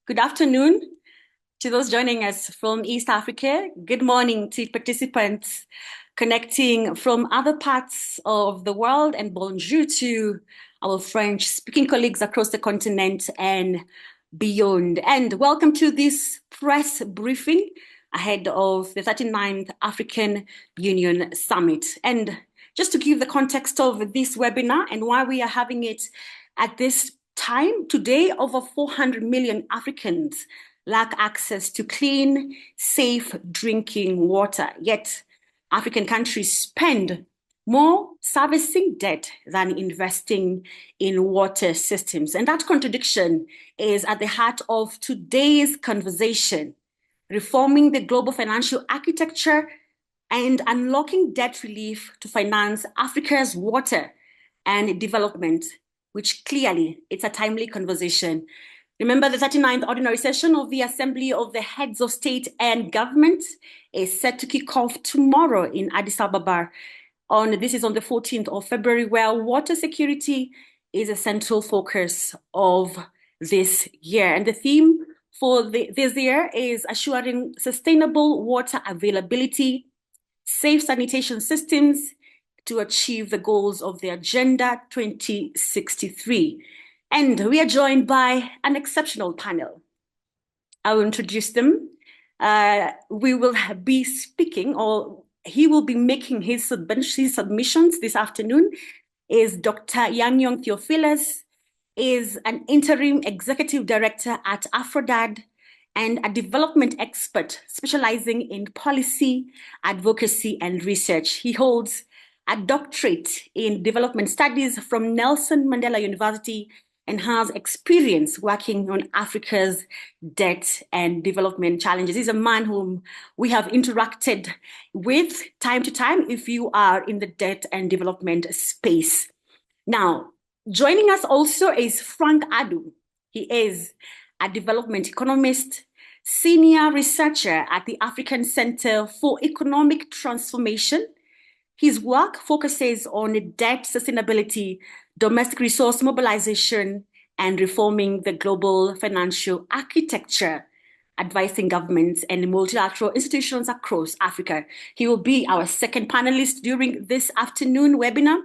Good afternoon to those joining us from East Africa. Good morning to participants connecting from other parts of the world, and bonjour to our French-speaking colleagues across the continent and beyond. And welcome to this press briefing ahead of the 39th African Union Summit. And just to give the context of this webinar and why we are having it at this time, today over 400 million Africans lack access to clean, safe drinking water. Yet African countries spend more servicing debt than investing in water systems. And that contradiction is at the heart of today's conversation: reforming the global financial architecture and unlocking debt relief to finance Africa's water and development, which clearly it's a timely conversation. Remember, the 39th ordinary session of the Assembly of the Heads of State and Government is set to kick off tomorrow in Addis Ababa. This is on the 14th of February, where water security is a central focus of this year. And the theme for this year is assuring sustainable water availability, safe sanitation systems to achieve the goals of the Agenda 2063. And we are joined by an exceptional panel. I will introduce them. We will be speaking, or he will be making his submissions this afternoon. Is Dr. Yang Theophilus, is an interim executive director at AFRODAD and a development expert specializing in policy, advocacy, and research. He holds a doctorate in development studies from Nelson Mandela University and has experience working on Africa's debt and development challenges. He's a man whom we have interacted with time to time if you are in the debt and development space. Now, joining us also is Frank Adu. He is a development economist, senior researcher at the African Center for Economic Transformation. His work focuses on debt sustainability, domestic resource mobilization, and reforming the global financial architecture, advising governments and multilateral institutions across Africa. He will be our second panelist during this afternoon webinar.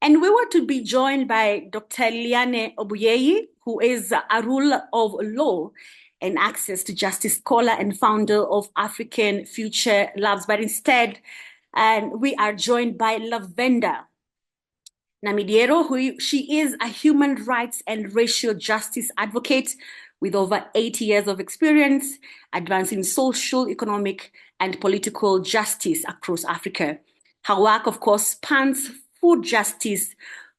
And we were to be joined by Dr. Liane Obuyeye, who is a rule of law and access to justice scholar and founder of African Future Labs. But instead, we are joined by Lavenda Namidiero, she is a human rights and racial justice advocate with over 80 years of experience advancing social, economic, and political justice across Africa. Her work, of course, spans food justice,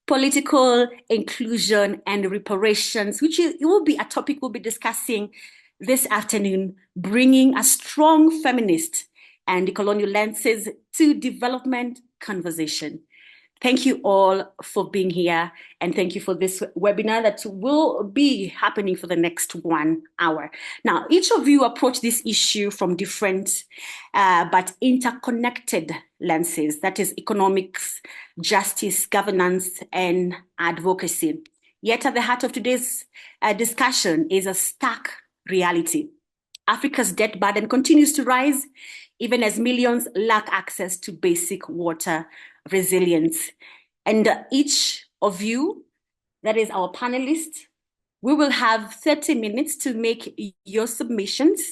political inclusion, and reparations, which will be a topic we'll be discussing this afternoon, bringing a strong feminist and decolonial lenses to development conversation. Thank you all for being here, and thank you for this webinar that will be happening for the next 1 hour. Now, each of you approach this issue from different but interconnected lenses, that is economics, justice, governance, and advocacy. Yet at the heart of today's discussion is a stark reality. Africa's debt burden continues to rise, even as millions lack access to basic water resilience. And each of you, that is our panelists, we will have 30 minutes to make your submissions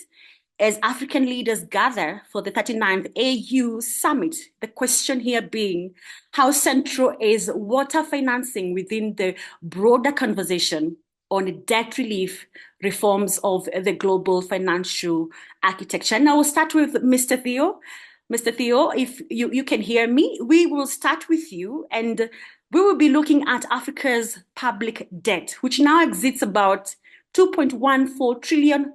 as African leaders gather for the 39th AU Summit. The question here being, how central is water financing within the broader conversation on debt relief, reforms of the global financial architecture? And I will start with Mr. Theo. Mr. Theo, if you can hear me, we will start with you, and we will be looking at Africa's public debt, which now exceeds about $2.14 trillion,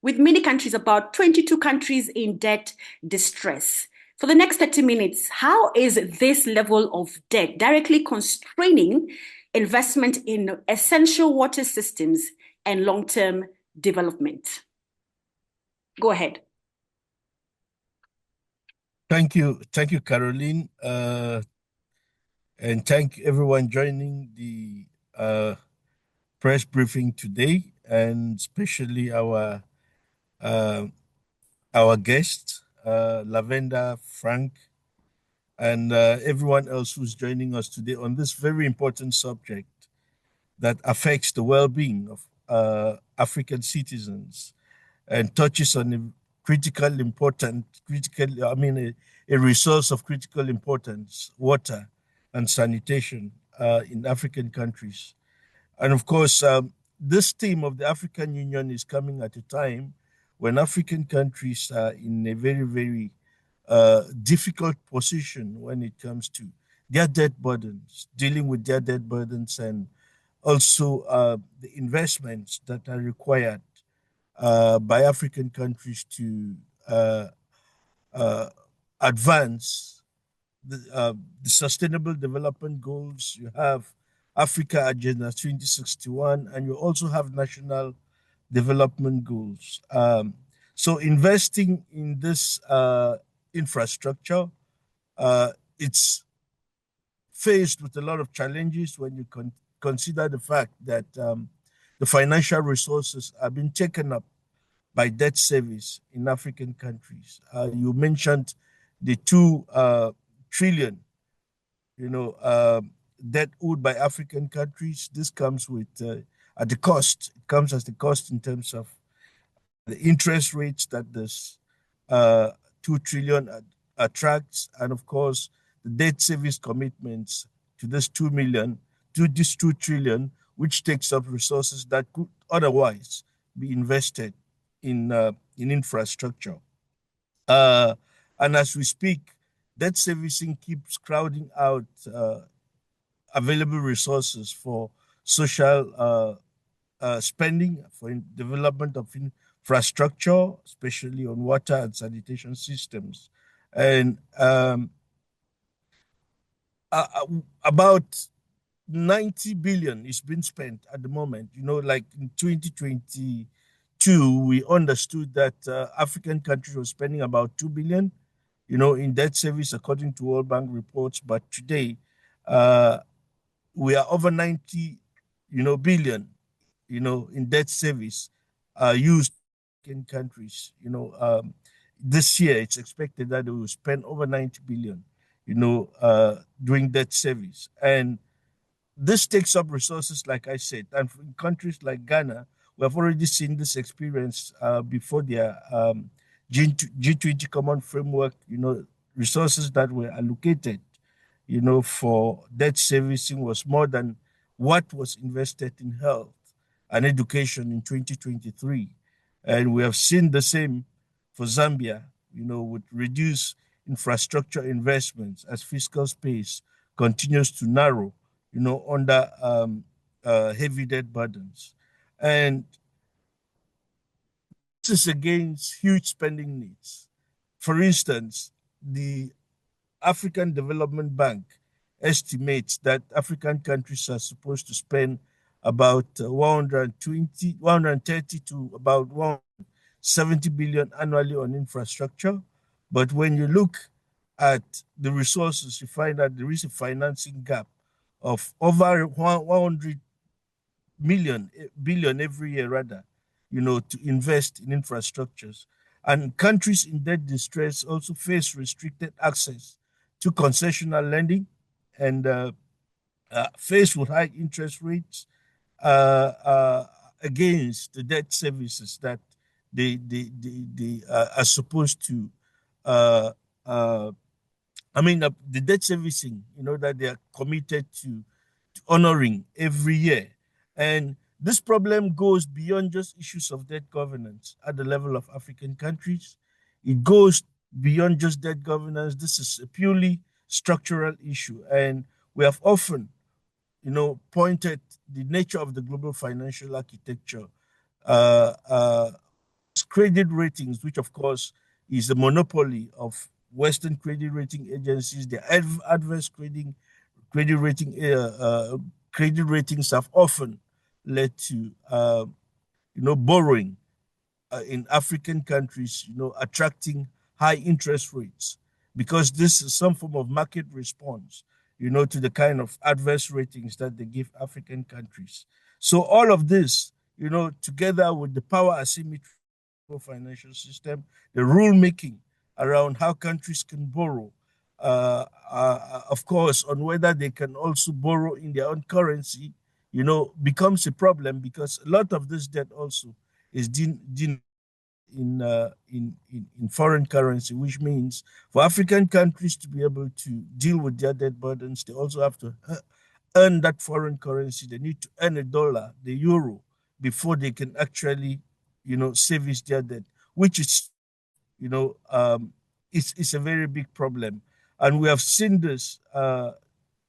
with many countries, about 22 countries in debt distress. For the next 30 minutes, how is this level of debt directly constraining investment in essential water systems and long-term development? Go ahead. Thank you, Caroline, and thank everyone joining the press briefing today. and especially uh, our guest, Lavender, Frank, and everyone else who's joining us today on this very important subject that affects the well-being of African citizens and touches on a resource of critical importance, water and sanitation in African countries. And of course, this theme of the African Union is coming at a time when African countries are in a very, very difficult position when it comes to their debt burdens, dealing with their debt burdens, and also the investments that are required by African countries to uh, uh, advance the sustainable development goals. You have Africa Agenda 2061, and you also have national development goals. So investing in this infrastructure, it's faced with a lot of challenges when you consider the fact that the financial resources are being taken up by debt service in African countries. You mentioned the 2 trillion, debt owed by African countries. This comes with at the cost. It comes as the cost in terms of the interest rates that this uh, 2 trillion attracts, and of course the debt service commitments to this 2 million, to this 2 trillion, which takes up resources that could otherwise be invested in infrastructure. Uh, and as we speak, debt servicing keeps crowding out available resources for social spending, for development of infrastructure, especially on water and sanitation systems. And about 90 billion is being spent at the moment. Like in 2022, we understood that African countries were spending about 2 billion, in debt service, according to World Bank reports. But today, uh, we are over 90, billion, in debt service used in countries. This year it's expected that they will spend over 90 billion, doing debt service. And this takes up resources, like I said, and in countries like Ghana, we have already seen this experience before their G20 Common Framework, resources that were allocated, for debt servicing was more than what was invested in health and education in 2023. And we have seen the same for Zambia, with reduced infrastructure investments as fiscal space continues to narrow, under heavy debt burdens. And this is against huge spending needs. For instance, the African Development Bank estimates that African countries are supposed to spend about 130 to about 170 billion annually on infrastructure. But when you look at the resources, you find that there is a financing gap of over 100 billion every year, rather, to invest in infrastructures. And countries in debt distress also face restricted access to concessional lending and faced with high interest rates against the debt services that they are supposed to uh, uh, the debt servicing, that they are committed to honoring every year. And this problem goes beyond just issues of debt governance at the level of African countries. It goes beyond just debt governance. This is a purely structural issue. And we have often, pointed the nature of the global financial architecture, uh, uh, credit ratings, which of course is the monopoly of Western credit rating agencies. The adverse credit rating credit ratings have often led to borrowing in African countries, attracting high interest rates because this is some form of market response, to the kind of adverse ratings that they give African countries. So all of this, together with the power asymmetry financial system, the rule making around how countries can borrow, of course, on whether they can also borrow in their own currency, becomes a problem because a lot of this debt also is in foreign currency, which means for African countries to be able to deal with their debt burdens, they also have to earn that foreign currency. They need to earn a dollar, the euro, before they can actually, service their debt, which is, it's a very big problem. And we have seen this,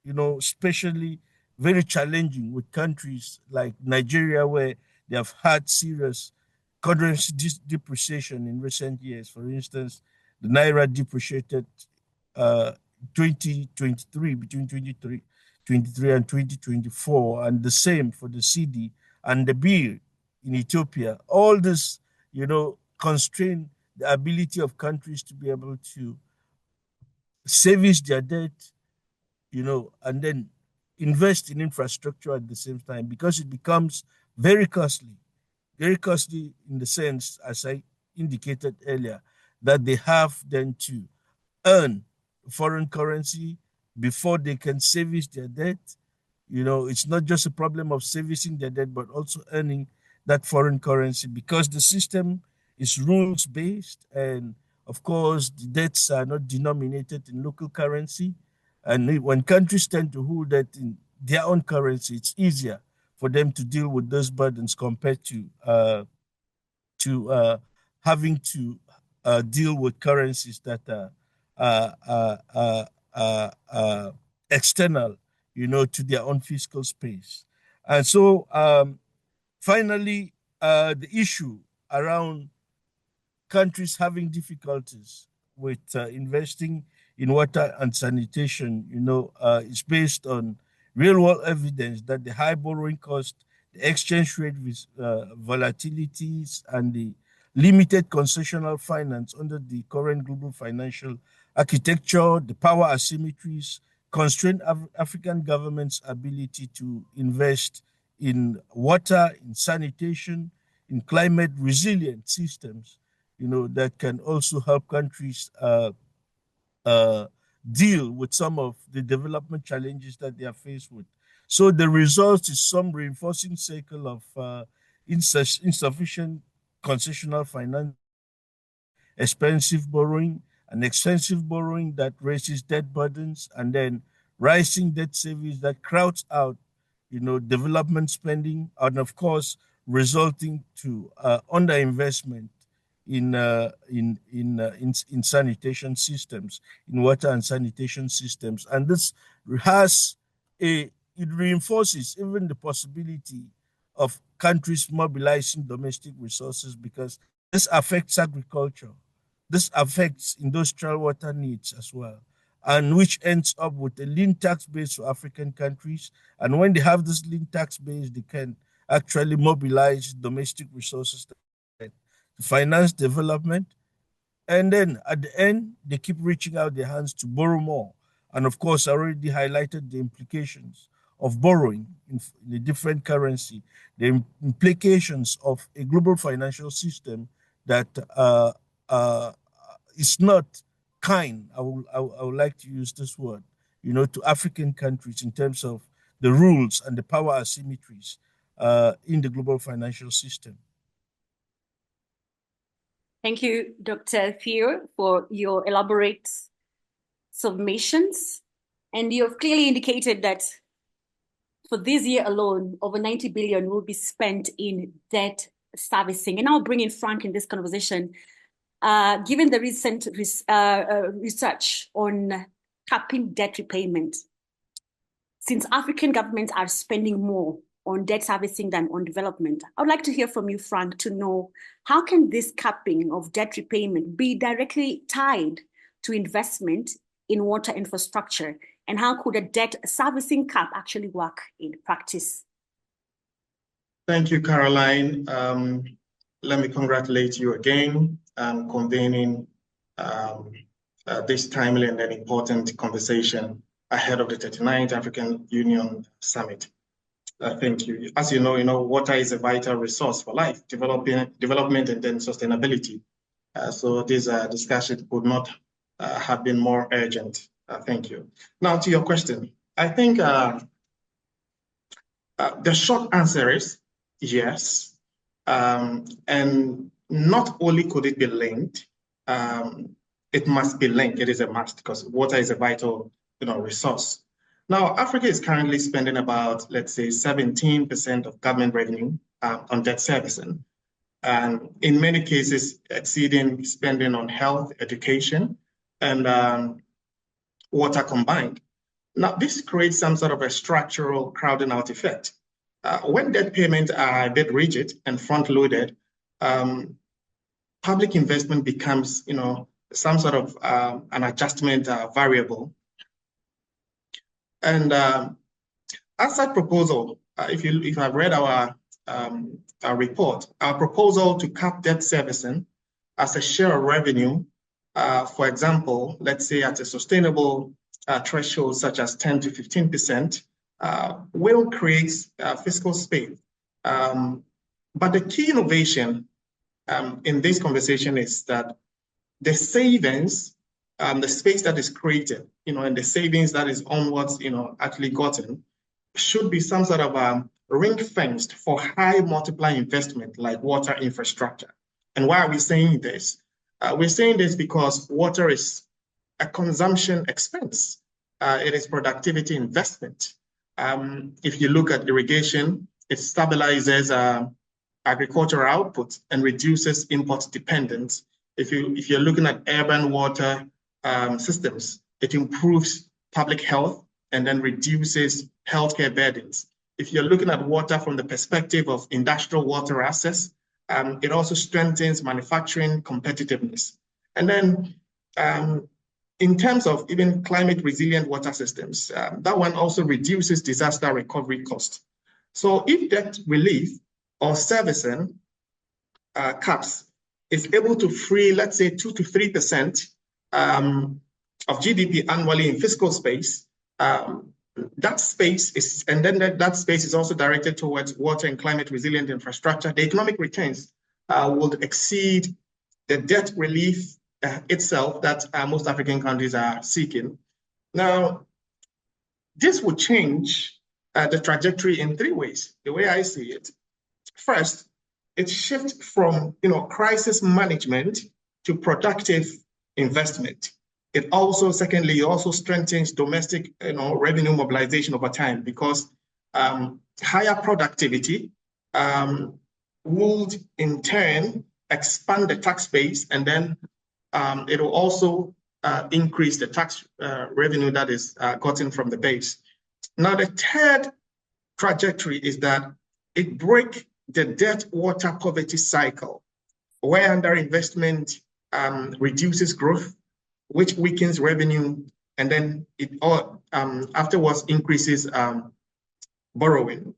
especially very challenging with countries like Nigeria, where they have had serious currency depreciation in recent years. For instance, the Naira depreciated uh, 2023, between 23 and 2024, and the same for the CD and the bill in Ethiopia. All this, constrain the ability of countries to be able to service their debt, and then invest in infrastructure at the same time because it becomes very costly. Very costly in the sense, as I indicated earlier, that they have then to earn foreign currency before they can service their debt. It's not just a problem of servicing their debt, but also earning that foreign currency because the system is rules based. And of course, the debts are not denominated in local currency. And when countries tend to hold that in their own currency, it's easier for them to deal with those burdens compared to having to deal with currencies that are uh, uh, uh, uh, external, to their own fiscal space. And so, finally, the issue around countries having difficulties with investing in water and sanitation, is based on real world evidence that the high borrowing cost, the exchange rate volatilities, and the limited concessional finance under the current global financial architecture, the power asymmetries, constrain African governments' ability to invest in water, in sanitation, in climate resilient systems, that can also help countries uh, deal with some of the development challenges that they are faced with. So the result is some reinforcing cycle of insufficient concessional finance, expensive borrowing, and expensive borrowing that raises debt burdens, and then rising debt service that crowds out, development spending, and of course, resulting to underinvestment in sanitation systems, in water and sanitation systems, and this has it reinforces even the possibility of countries mobilizing domestic resources because this affects agriculture, this affects industrial water needs as well, and which ends up with a lean tax base for African countries. And when they have this lean tax base, they can actually mobilize domestic resources to finance development. And then at the end, they keep reaching out their hands to borrow more. And of course, I already highlighted the implications of borrowing in a different currency, the implications of a global financial system that uh, is not kind. I would like to use this word, to African countries in terms of the rules and the power asymmetries in the global financial system. Thank you, Dr. Theo, for your elaborate submissions. And you have clearly indicated that for this year alone, over 90 billion will be spent in debt servicing. And I'll bring in Frank in this conversation. Given the recent research on capping debt repayment, since African governments are spending more on debt servicing than on development, I would like to hear from you, Frank, to know how can this capping of debt repayment be directly tied to investment in water infrastructure, and how could a debt servicing cap actually work in practice? Thank you, Caroline. Let me congratulate you again on convening this timely and an important conversation ahead of the 39th African Union Summit. Thank you. As you know, water is a vital resource for life, development, and then sustainability. So this discussion could not have been more urgent. Thank you. Now to your question, I think the short answer is yes. And not only could it be linked, it must be linked. It is a must because water is a vital, resource. Now, Africa is currently spending about, let's say, 17% of government revenue on debt servicing, and in many cases, exceeding spending on health, education, and water combined. Now, this creates some sort of a structural crowding out effect. When debt payments are a bit rigid and front-loaded, public investment becomes, some sort of an adjustment variable. And ACET proposal, if I've read our report, our proposal to cap debt servicing as a share of revenue, for example, let's say at a sustainable threshold such as 10 to 15%, will create fiscal space. But the key innovation in this conversation is that the savings, the space that is created, and the savings that is onwards, actually gotten, should be some sort of ring fenced for high multiply investment like water infrastructure. And why are we saying this? We're saying this because water is a consumption expense. It is productivity investment. If you look at irrigation, it stabilizes agricultural output and reduces import dependence. If you're looking at urban water systems, it improves public health and then reduces healthcare burdens. If you're looking at water from the perspective of industrial water access, it also strengthens manufacturing competitiveness. And then in terms of even climate resilient water systems, that one also reduces disaster recovery costs. So if debt relief or servicing caps is able to free, let's say, 2 to 3% of GDP annually in fiscal space, that space is, and then that space is also directed towards water and climate resilient infrastructure, the economic returns would exceed the debt relief itself that most African countries are seeking. Now, this would change the trajectory in 3 ways, the way I see it. First, it shifts from crisis management to productive investment. It also, secondly, it also strengthens domestic revenue mobilization over time because higher productivity would in turn expand the tax base, and then it will also increase the tax revenue that is gotten from the base. Now, the third trajectory is that it breaks the debt water poverty cycle, where underinvestment reduces growth, which weakens revenue, and then it all afterwards increases borrowing.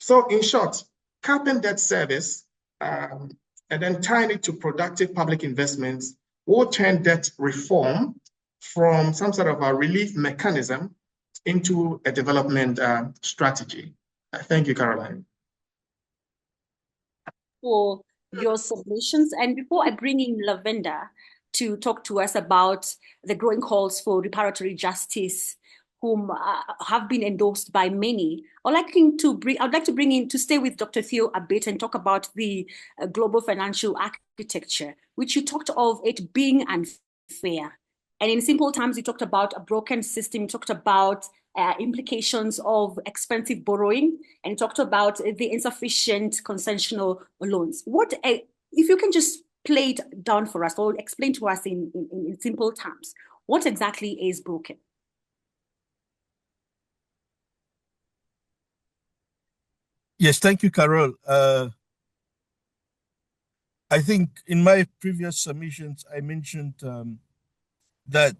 So in short, capping debt service and then tying it to productive public investments will turn debt reform from some sort of a relief mechanism into a development strategy. Thank you, Caroline. For your submissions. And before I bring in Lavender to talk to us about the growing calls for reparatory justice, whom have been endorsed by many, I'd like to bring in to stay with Dr. Theo a bit and talk about the global financial architecture, which you talked of it being unfair. And in simple terms, you talked about a broken system, you talked about implications of expensive borrowing, and you talked about the insufficient concessional loans. If you can just play it down for us or explain to us in simple terms, what exactly is broken? Yes, thank you, Carol. I think in my previous submissions, I mentioned that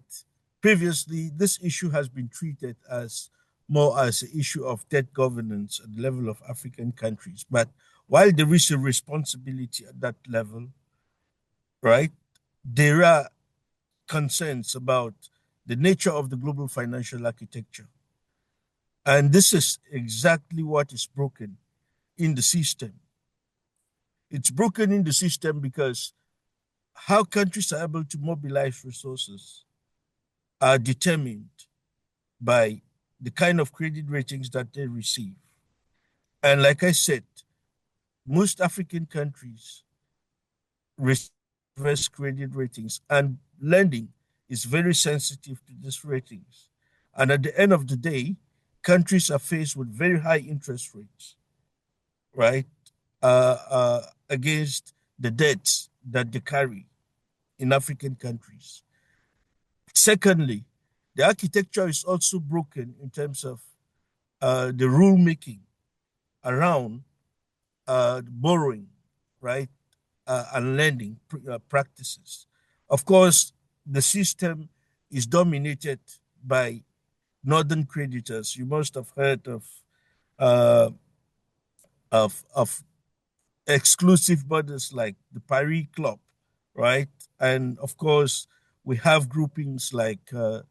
previously this issue has been treated as more as an issue of debt governance at the level of African countries. But while there is a responsibility at that level, right, there are concerns about the nature of the global financial architecture And this is exactly what is broken in the system. It's broken in the system because how countries are able to mobilize resources are determined by the kind of credit ratings that they receive. And like I said, most African countries receive credit ratings, and lending is very sensitive to these ratings. And at the end of the day, countries are faced with very high interest rates, right? Against the debts that they carry in African countries. Secondly, the architecture is also broken in terms of the rulemaking around borrowing, right, and lending practices. Of course, the system is dominated by northern creditors. You must have heard uh, of exclusive bodies like the Paris Club, right? And of course, we have groupings like the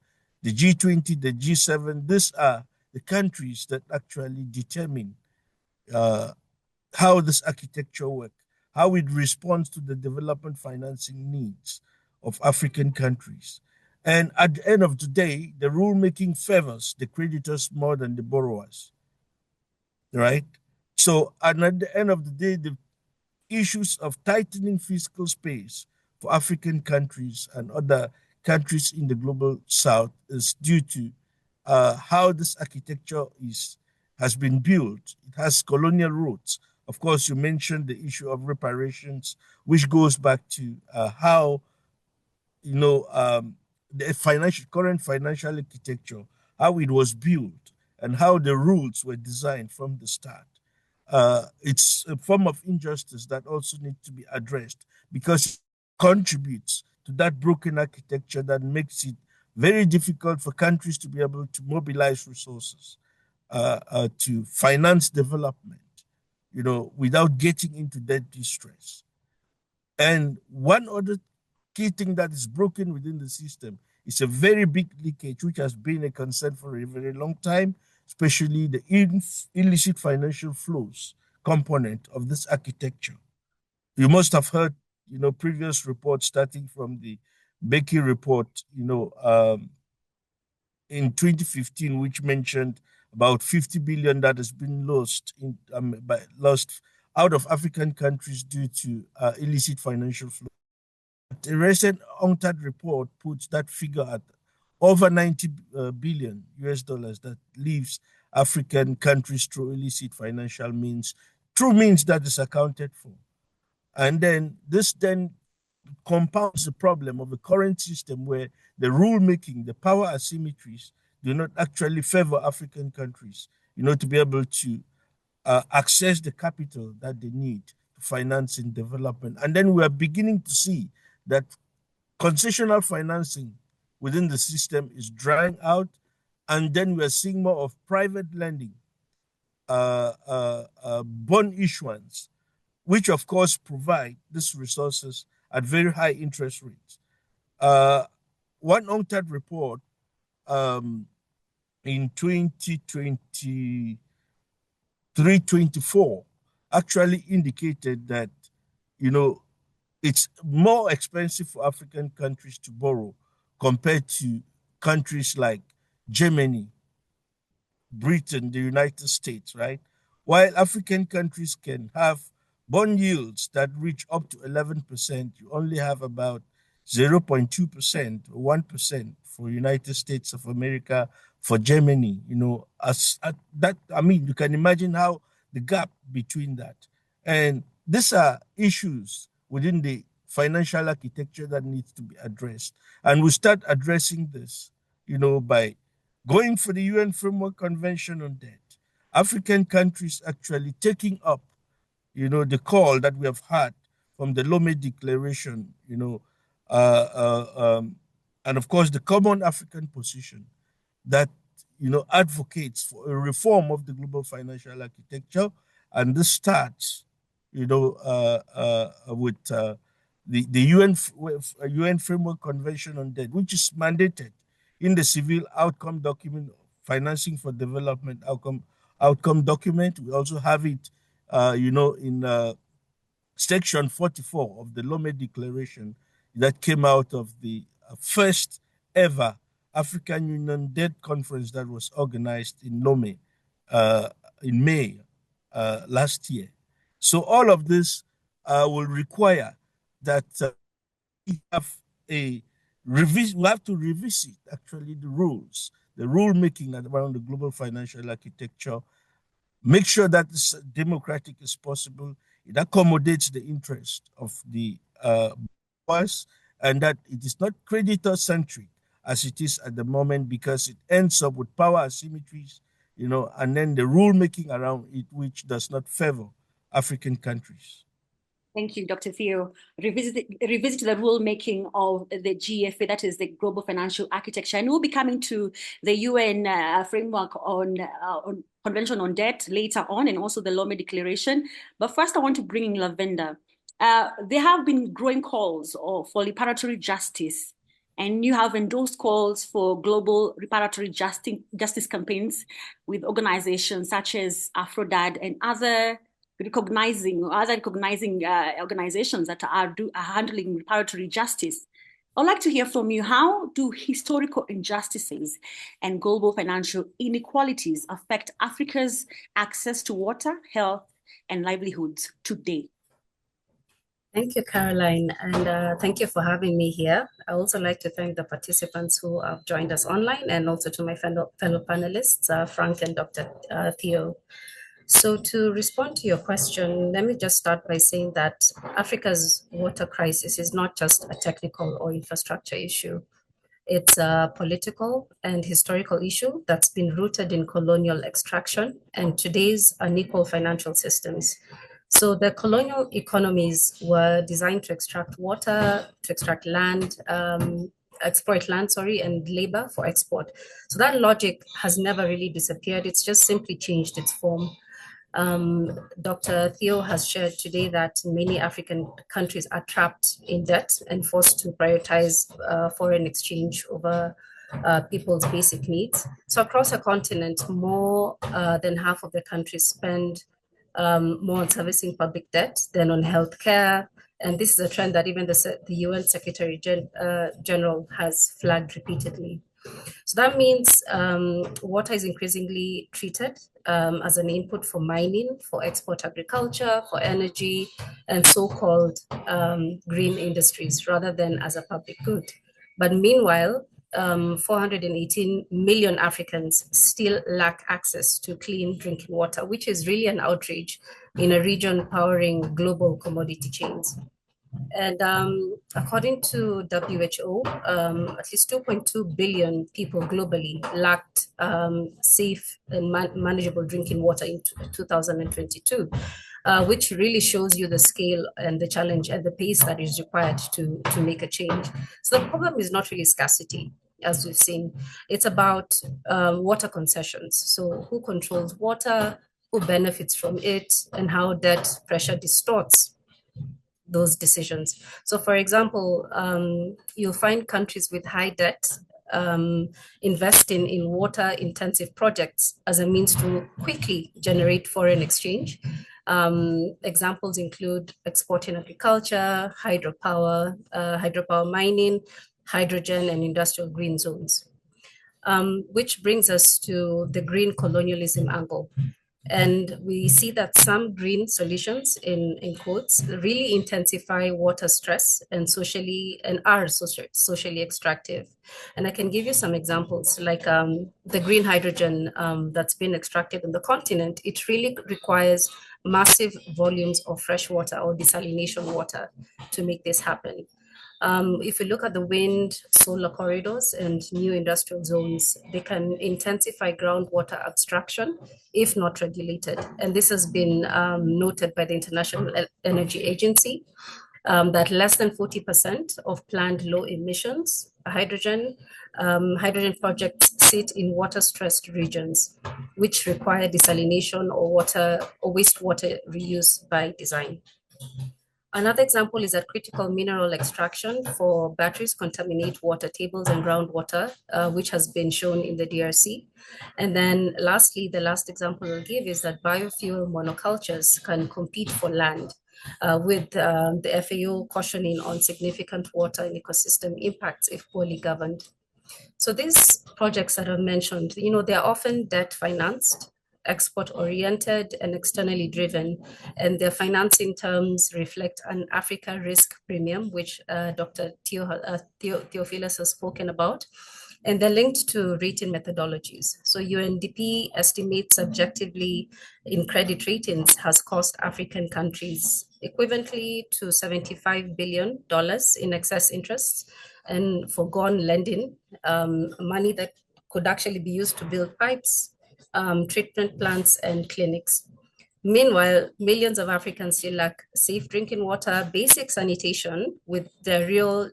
G20, the G7. These are the countries that actually determine uh, how this architecture works, how it responds to the development financing needs of African countries. And at the end of the day, the rulemaking favors the creditors more than the borrowers, right? So, and at the end of the day, the issues of tightening fiscal space for African countries and other countries in the global south is due to how this architecture has been built. It has colonial roots. Of course, you mentioned the issue of reparations, which goes back to how you know the current financial architecture, how it was built, and how the rules were designed from the start. It's a form of injustice that also needs to be addressed because it contributes to that broken architecture that makes it very difficult for countries to be able to mobilize resources to finance development, without getting into debt distress. And one other key thing that is broken within the system is a very big leakage, which has been a concern for a very long time, especially the illicit financial flows component of this architecture. You must have heard, previous reports starting from the Becky report, in 2015, which mentioned about 50 billion that has been lost out of African countries due to illicit financial flow. A recent UNCTAD report puts that figure at over 90 billion US dollars that leaves African countries through illicit financial means, through means that is accounted for. And then this then compounds the problem of the current system where the rulemaking, the power asymmetries do not actually favor African countries, to be able to access the capital that they need to finance in development. And then we are beginning to see that concessional financing within the system is drying out. And then we are seeing more of private lending, bond issuance, which of course provide these resources at very high interest rates. One UNCTAD report um, in 2023-24 actually indicated that, it's more expensive for African countries to borrow compared to countries like Germany, Britain, the United States, right? While African countries can have bond yields that reach up to 11%, you only have about 0.2%, 1% for United States of America, for Germany, as that, I mean, you can imagine how the gap between that. And these are issues within the financial architecture that needs to be addressed. And we start addressing this, by going for the UN Framework Convention on Debt. African countries actually taking up, the call that we have had from the Lome Declaration, and of course the Common African Position that, advocates for a reform of the global financial architecture. And this starts, with the UN Framework Convention on Debt, which is mandated in the civil outcome document financing for development outcome document. We also have it, in Section 44 of the Lome Declaration that came out of the first ever African Union Debt Conference that was organized in Lome in May last year. So all of this will require that we have we have to revisit actually the rules, the rule making around the global financial architecture, make sure that it's democratic as possible, it accommodates the interest of the buyers, and that it is not creditor centric as it is at the moment, because it ends up with power asymmetries, and then the rule making around it, which does not favor African countries. Thank you, Dr. Theo. Revisit the rulemaking of the GFA, that is the Global Financial Architecture, and we'll be coming to the UN framework on Convention on Debt later on, and also the Lome Declaration. But first, I want to bring in Lavender. There have been growing calls for reparatory justice, and you have endorsed calls for global reparatory justice campaigns with organizations such as AFRODAD and other recognizing organizations that are handling reparatory justice. I'd like to hear from you. How do historical injustices and global financial inequalities affect Africa's access to water, health, and livelihoods today? Thank you, Caroline, and thank you for having me here. I also like to thank the participants who have joined us online, and also to my fellow panelists, Frank and Dr. Theo. So to respond to your question, let me just start by saying that Africa's water crisis is not just a technical or infrastructure issue. It's a political and historical issue that's been rooted in colonial extraction and today's unequal financial systems. So the colonial economies were designed to extract water, to extract land, exploit land, and labor for export. So that logic has never really disappeared. It's just simply changed its form. Dr. Theo has shared today that many African countries are trapped in debt and forced to prioritize foreign exchange over people's basic needs. So across the continent, more than half of the countries spend more on servicing public debt than on healthcare. And this is a trend that even the UN Secretary General has flagged repeatedly. So that means water is increasingly treated as an input for mining, for export agriculture, for energy, and so-called green industries, rather than as a public good. But meanwhile, 418 million Africans still lack access to clean drinking water, which is really an outrage in a region powering global commodity chains. And according to WHO, at least 2.2 billion people globally lacked safe and manageable drinking water in 2022, which really shows you the scale and the challenge and the pace that is required to make a change. So the problem is not really scarcity, as we've seen. It's about water concessions. So who controls water, who benefits from it, and how debt pressure distorts those decisions. So for example, you'll find countries with high debt investing in water intensive projects as a means to quickly generate foreign exchange. Examples include exporting agriculture, hydropower mining, hydrogen, and industrial green zones. Which brings us to the green colonialism angle. And we see that some green solutions, in quotes, really intensify water stress and are socially extractive. And I can give you some examples, like the green hydrogen that's been extracted on the continent. It really requires massive volumes of fresh water or desalination water to make this happen. If you look at the wind, solar corridors, and new industrial zones, they can intensify groundwater abstraction if not regulated. And this has been noted by the International Energy Agency, that less than 40% of planned low emissions hydrogen projects sit in water-stressed regions, which require desalination or wastewater reuse by design. Another example is that critical mineral extraction for batteries contaminate water tables and groundwater, which has been shown in the DRC. And then lastly, the last example I'll give is that biofuel monocultures can compete for land, with the FAO cautioning on significant water and ecosystem impacts if poorly governed. So these projects that I've mentioned, they're often debt financed, export oriented, and externally driven. And their financing terms reflect an Africa risk premium, which Dr. Theophilus has spoken about. And they're linked to rating methodologies. So UNDP estimates subjectively in credit ratings has cost African countries equivalently to $75 billion in excess interest and foregone lending, money that could actually be used to build pipes, treatment plants, and clinics. Meanwhile, millions of Africans still lack safe drinking water, basic sanitation, with the real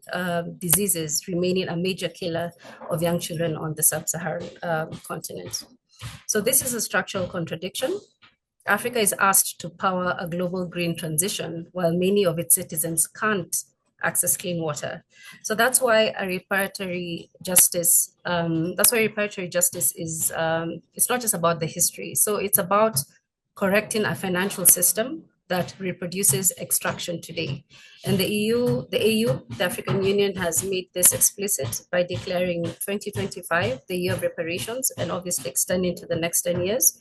diseases remaining a major killer of young children on the sub-Saharan continent. So this is a structural contradiction. Africa is asked to power a global green transition while many of its citizens can't access clean water. So that's why a reparatory justice, is, it's not just about the history. So it's about correcting a financial system that reproduces extraction today. And the AU, the African Union, has made this explicit by declaring 2025 the year of reparations, and obviously extending to the next 10 years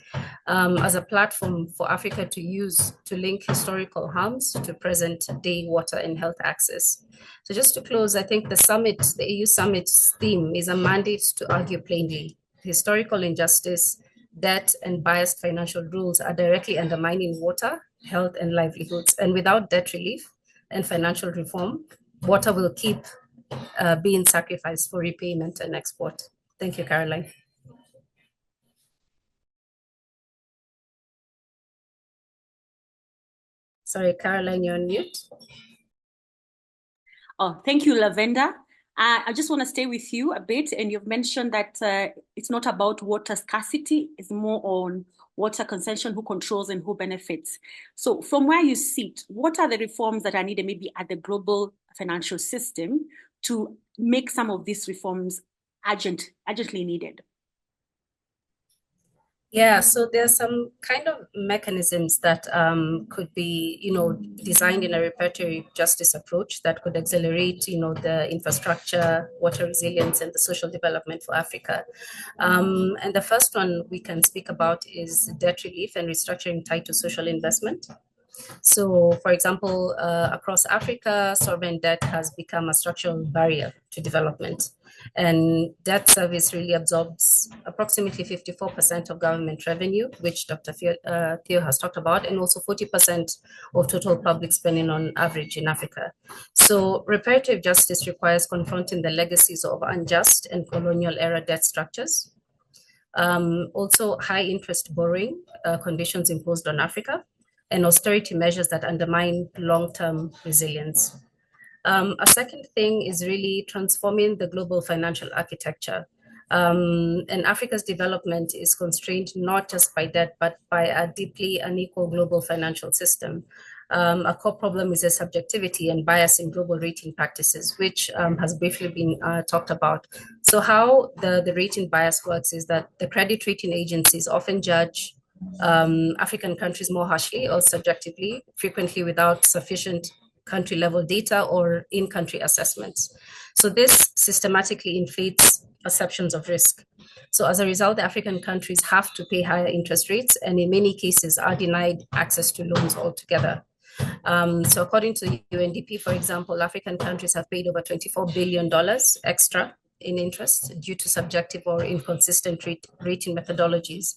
as a platform for Africa to use to link historical harms to present day water and health access. So just to close, I think the AU summit's theme is a mandate to argue plainly. Historical injustice, debt, and biased financial rules are directly undermining water, health, and livelihoods. And without debt relief and financial reform, water will keep being sacrificed for repayment and export. Thank you, Caroline. Sorry, Caroline, you're on mute. Oh, thank you, Lavender. I just want to stay with you a bit, and you've mentioned that it's not about water scarcity, it's more on water consumption, who controls and who benefits. So from where you sit, what are the reforms that are needed maybe at the global financial system to make some of these reforms urgently needed? Yeah, so there's some kind of mechanisms that could be, designed in a reparatory justice approach that could accelerate, the infrastructure, water resilience, and the social development for Africa. And the first one we can speak about is debt relief and restructuring tied to social investment. So, for example, across Africa, sovereign debt has become a structural barrier to development. And debt service really absorbs approximately 54% of government revenue, which Dr. Theo has talked about, and also 40% of total public spending on average in Africa. So reparative justice requires confronting the legacies of unjust and colonial era debt structures. Also high interest borrowing conditions imposed on Africa, and austerity measures that undermine long-term resilience. A second thing is really transforming the global financial architecture. And Africa's development is constrained not just by debt, but by a deeply unequal global financial system. A core problem is the subjectivity and bias in global rating practices, which has briefly been talked about. So how the rating bias works is that the credit rating agencies often judge African countries more harshly or subjectively, frequently without sufficient country level data or in-country assessments. So this systematically inflates perceptions of risk. So as a result, African countries have to pay higher interest rates, and in many cases are denied access to loans altogether. So according to UNDP, for example, African countries have paid over $24 billion extra in interest due to subjective or inconsistent rating methodologies.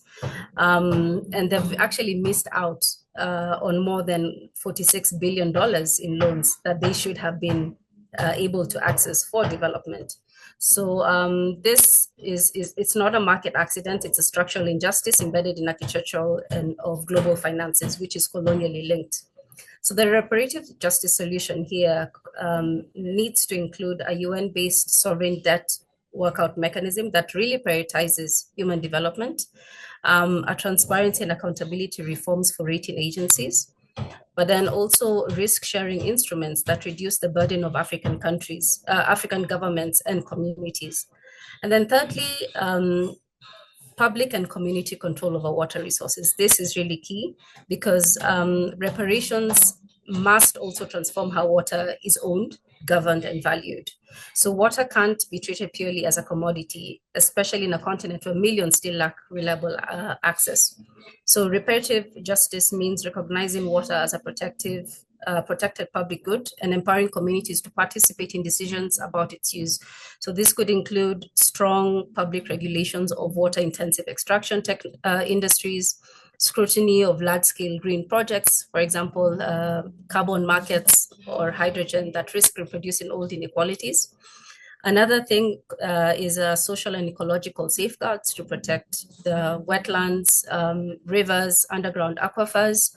And they've actually missed out on more than $46 billion in loans that they should have been able to access for development. So this it's not a market accident, it's a structural injustice embedded in architectural and of global finances, which is colonially linked. So the reparative justice solution here needs to include a UN-based sovereign debt workout mechanism that really prioritizes human development, a transparency and accountability reforms for rating agencies, but then also risk-sharing instruments that reduce the burden of African countries, African governments and communities. And then thirdly, public and community control over water resources. This is really key because reparations must also transform how water is owned, governed, and valued. So water can't be treated purely as a commodity, especially in a continent where millions still lack reliable access. So reparative justice means recognizing water as a protected public good and empowering communities to participate in decisions about its use. So this could include strong public regulations of water-intensive extraction industries, scrutiny of large-scale green projects, for example, carbon markets or hydrogen that risk reproducing old inequalities. Another thing is social and ecological safeguards to protect the wetlands, rivers, underground aquifers,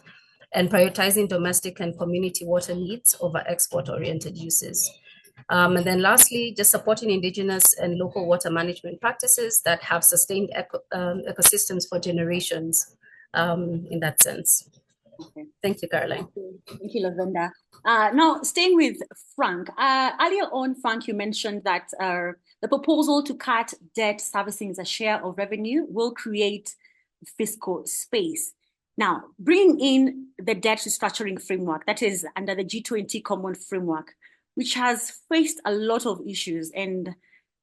and prioritizing domestic and community water needs over export-oriented uses. And then lastly, just supporting indigenous and local water management practices that have sustained ecosystems for generations in that sense. Okay. Thank you, Caroline. Thank you, Lavenda. Now, staying with Frank. Earlier on, Frank, you mentioned that the proposal to cut debt servicing as a share of revenue will create fiscal space. Now, bringing in the debt restructuring framework, that is under the G20 Common Framework, which has faced a lot of issues and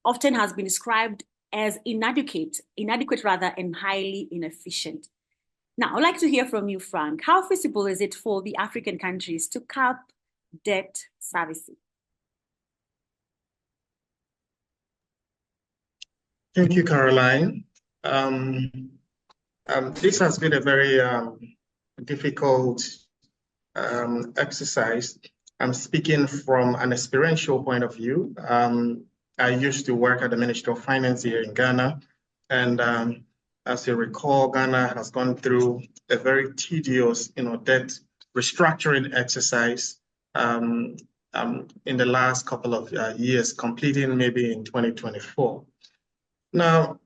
often has been described as inadequate rather, and highly inefficient. Now, I'd like to hear from you, Frank. How feasible is it for the African countries to cap debt servicing? Thank you, Caroline. This has been a very difficult exercise. I'm speaking from an experiential point of view. I used to work at the Ministry of Finance here in Ghana, and as you recall, Ghana has gone through a very tedious, debt restructuring exercise in the last couple of years, completing maybe in 2024. Now,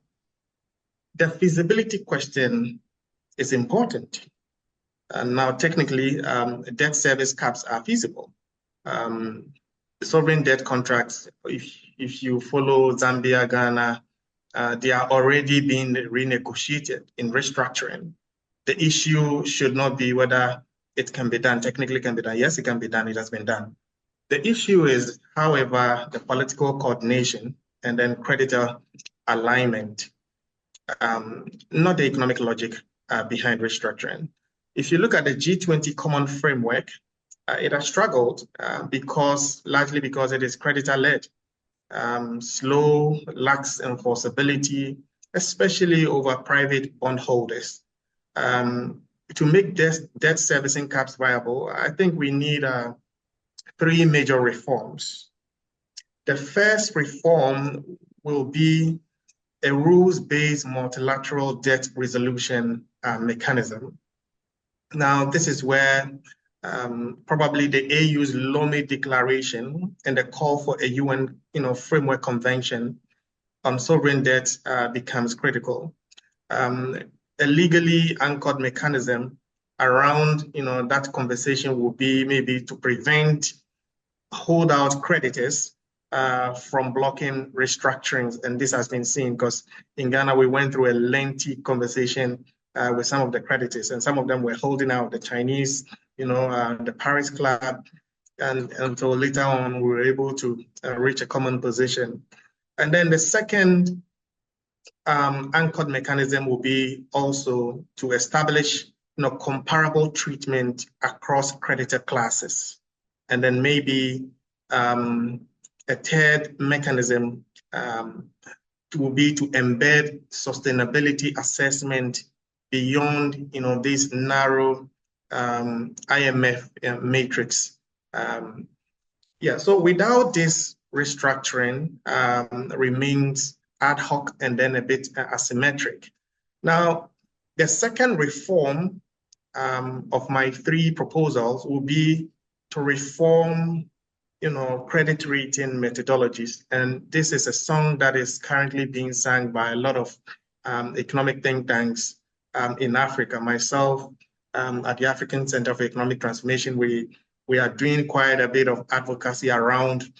the feasibility question is important. And now, technically, debt service caps are feasible. Sovereign debt contracts, if you follow Zambia, Ghana, they are already being renegotiated in restructuring. The issue should not be whether it can be done, technically can be done. Yes, it can be done, it has been done. The issue is, however, the political coordination and then creditor alignment, not the economic logic behind restructuring. If you look at the G20 Common Framework, it has struggled largely because it is creditor-led. Slow, lax enforceability, especially over private bondholders. To make debt servicing caps viable, I think we need 3 major reforms. The first reform will be a rules-based multilateral debt resolution mechanism. Now, this is where probably the AU's Lomé Declaration and the call for a UN, framework convention on sovereign debt becomes critical. A legally anchored mechanism around, that conversation will be maybe to prevent holdout creditors from blocking restructurings. And this has been seen because in Ghana, we went through a lengthy conversation with some of the creditors, and some of them were holding out, the Chinese, the Paris Club, and until later on, we were able to reach a common position. And then the second anchored mechanism will be also to establish, comparable treatment across creditor classes. And then maybe a third mechanism will be to embed sustainability assessment beyond, this narrow IMF matrix. So without this restructuring, remains ad hoc and then a bit asymmetric. Now, the second reform of my 3 proposals will be to reform, credit rating methodologies. And this is a song that is currently being sung by a lot of economic think tanks in Africa. Myself, at the African Center for Economic Transformation, we are doing quite a bit of advocacy around,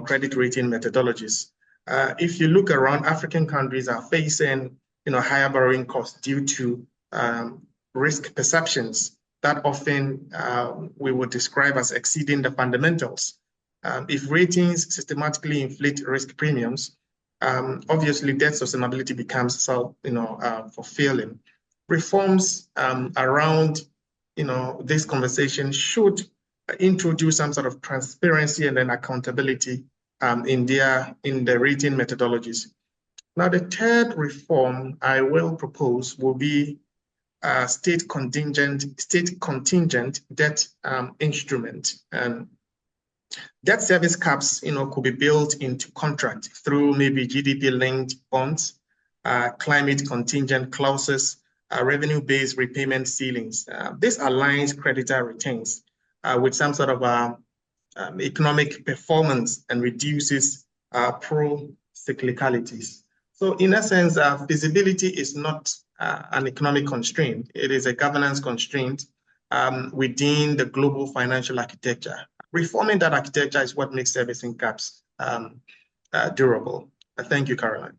credit rating methodologies. If you look around, African countries are facing, higher borrowing costs due to risk perceptions that often we would describe as exceeding the fundamentals. If ratings systematically inflate risk premiums, obviously debt sustainability becomes fulfilling. Reforms around this conversation should introduce some sort of transparency and then accountability in the rating methodologies. Now, the third reform I will propose will be state contingent debt instrument. Debt service caps, could be built into contract through maybe GDP-linked bonds, climate contingent clauses, revenue-based repayment ceilings. This aligns creditor returns with some sort of economic performance and reduces pro-cyclicalities. So in essence, feasibility is not an economic constraint. It is a governance constraint within the global financial architecture. Reforming that architecture is what makes servicing caps durable. Thank you, Caroline.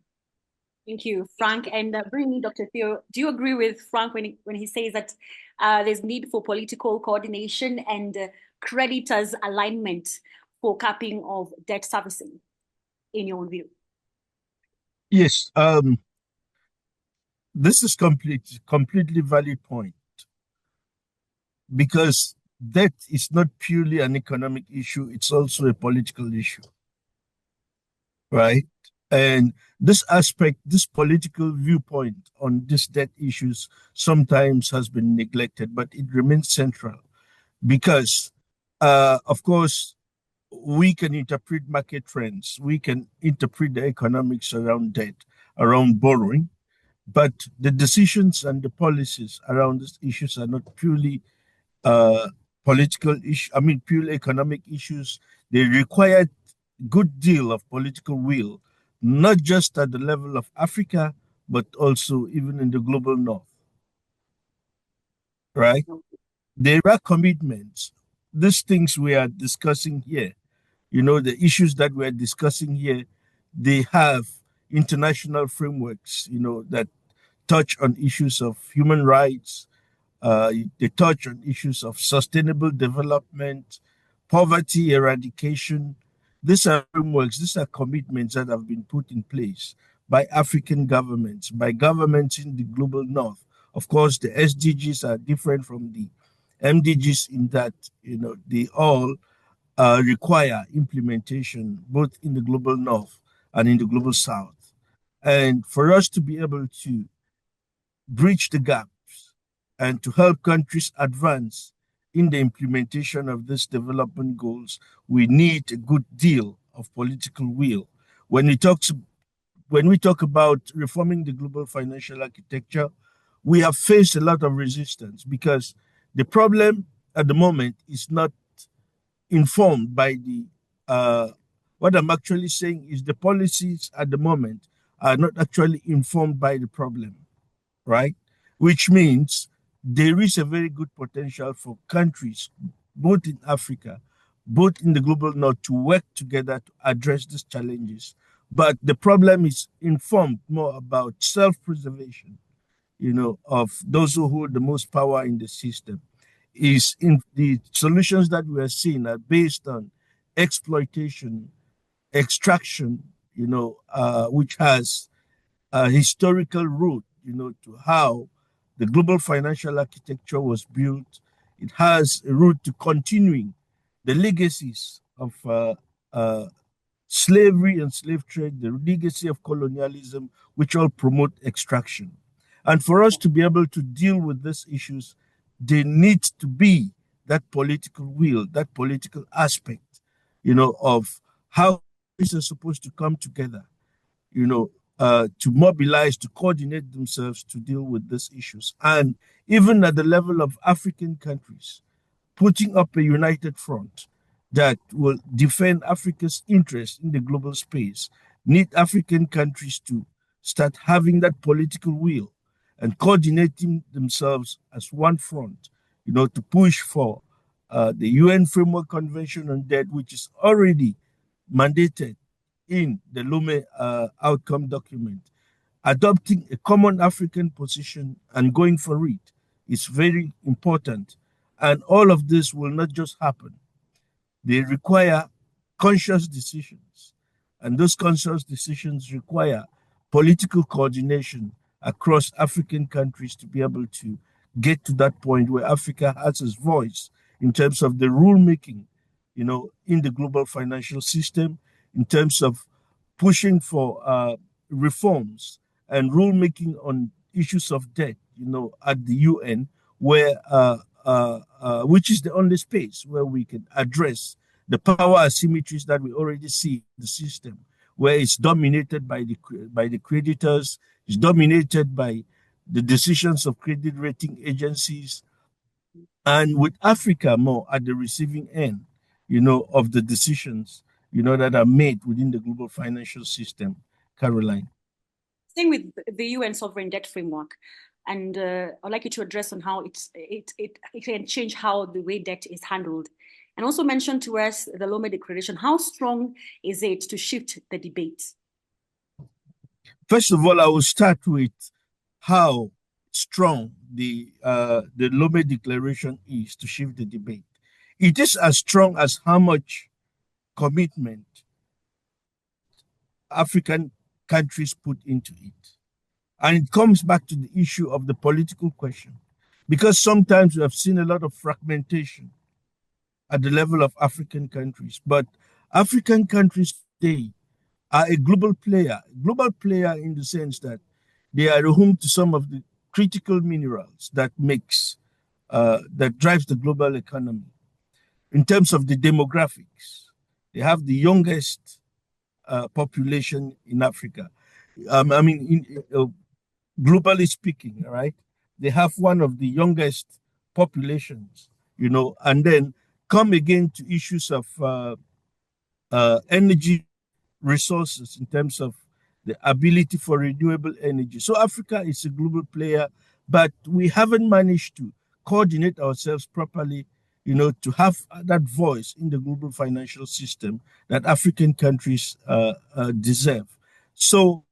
Thank you, Frank. And bring me, Dr. Theo. Do you agree with Frank when he says that there's need for political coordination and creditors' alignment for capping of debt servicing, in your view? Yes, this is completely valid point, because debt is not purely an economic issue, it's also a political issue, right? And this aspect, this political viewpoint on these debt issues sometimes has been neglected, but it remains central because, of course, we can interpret market trends, we can interpret the economics around debt, around borrowing, but the decisions and the policies around these issues are not purely political issue. I mean, purely economic issues. They require good deal of political will, not just at the level of Africa, but also even in the global north. Right? There are commitments. These things we are discussing here, the issues that we're discussing here, they have international frameworks, that touch on issues of human rights. They touch on issues of sustainable development, poverty eradication. These are frameworks, these are commitments that have been put in place by African governments, by governments in the global north. Of course, the SDGs are different from the MDGs in that, they all require implementation both in the global north and in the global south. And for us to be able to bridge the gaps and to help countries advance in the implementation of these development goals, we need a good deal of political will. When we talk about reforming the global financial architecture, we have faced a lot of resistance because the problem at the moment is not informed by the, what I'm actually saying is the policies at the moment are not actually informed by the problem, right? Which means there is a very good potential for countries, both in Africa, both in the global north, to work together to address these challenges. But the problem is informed more about self-preservation, of those who hold the most power in the system. Is in the solutions that we are seeing are based on exploitation, extraction, which has a historical root, to how the global financial architecture was built. It has a root to continuing the legacies of slavery and slave trade, the legacy of colonialism, which all promote extraction. And for us to be able to deal with these issues, there needs to be that political will, that political aspect, of how countries are supposed to come together, to mobilize, to coordinate themselves to deal with these issues. And even at the level of African countries, putting up a united front that will defend Africa's interests in the global space, need African countries to start having that political will and coordinating themselves as one front, to push for the UN Framework Convention on Debt, which is already mandated in the Lome outcome document. Adopting a common African position and going for it is very important. And all of this will not just happen. They require conscious decisions. And those conscious decisions require political coordination across African countries to be able to get to that point where Africa has its voice in terms of the rulemaking, in the global financial system, in terms of pushing for reforms and rulemaking on issues of debt, at the UN, where which is the only space where we can address the power asymmetries that we already see in the system, where it's dominated by the creditors, it's dominated by the decisions of credit rating agencies, and with Africa more at the receiving end, of the decisions, that are made within the global financial system. Caroline. Staying with the UN sovereign debt framework, and I'd like you to address on how it can change how the way debt is handled. And also mention to us the Lome Declaration. How strong is it to shift the debate? First of all, I will start with how strong the Lome Declaration is to shift the debate. It is as strong as how much commitment African countries put into it. And it comes back to the issue of the political question, because sometimes we have seen a lot of fragmentation at the level of African countries, but African countries today are a global player in the sense that they are home to some of the critical minerals that drives the global economy. In terms of the demographics, they have the youngest population in Africa. Globally speaking, right? They have one of the youngest populations, and then come again to issues of energy resources in terms of the ability for renewable energy. So Africa is a global player, but we haven't managed to coordinate ourselves properly, to have that voice in the global financial system that African countries deserve. So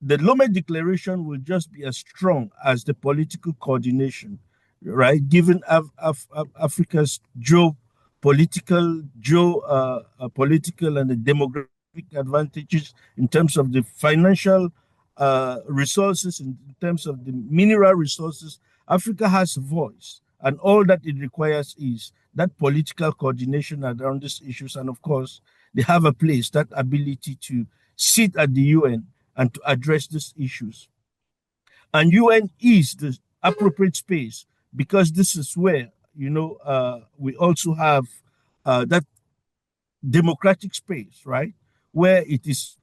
the Lome Declaration will just be as strong as the political coordination, right? Given Africa's political and the demographic advantages in terms of the financial resources, in terms of the mineral resources, Africa has a voice. And all that it requires is that political coordination around these issues. And of course, they have a place, that ability to sit at the UN and to address these issues. And UN is the appropriate space, because this is where, we also have that democratic space, right? Where it is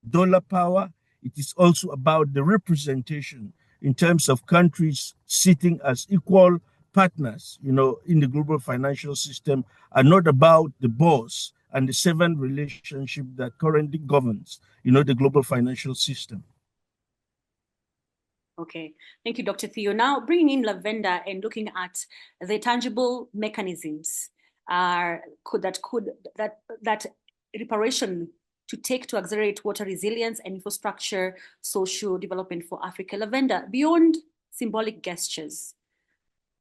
dollar power, it is also about the representation in terms of countries sitting as equal partners, in the global financial system, and not about the boss and the servant relationship that currently governs, the global financial system. Okay, thank you, Dr. Theo. Now bringing in Lavender and looking at the tangible mechanisms that reparation to take to accelerate water resilience and infrastructure social development for Africa. Lavender, beyond symbolic gestures,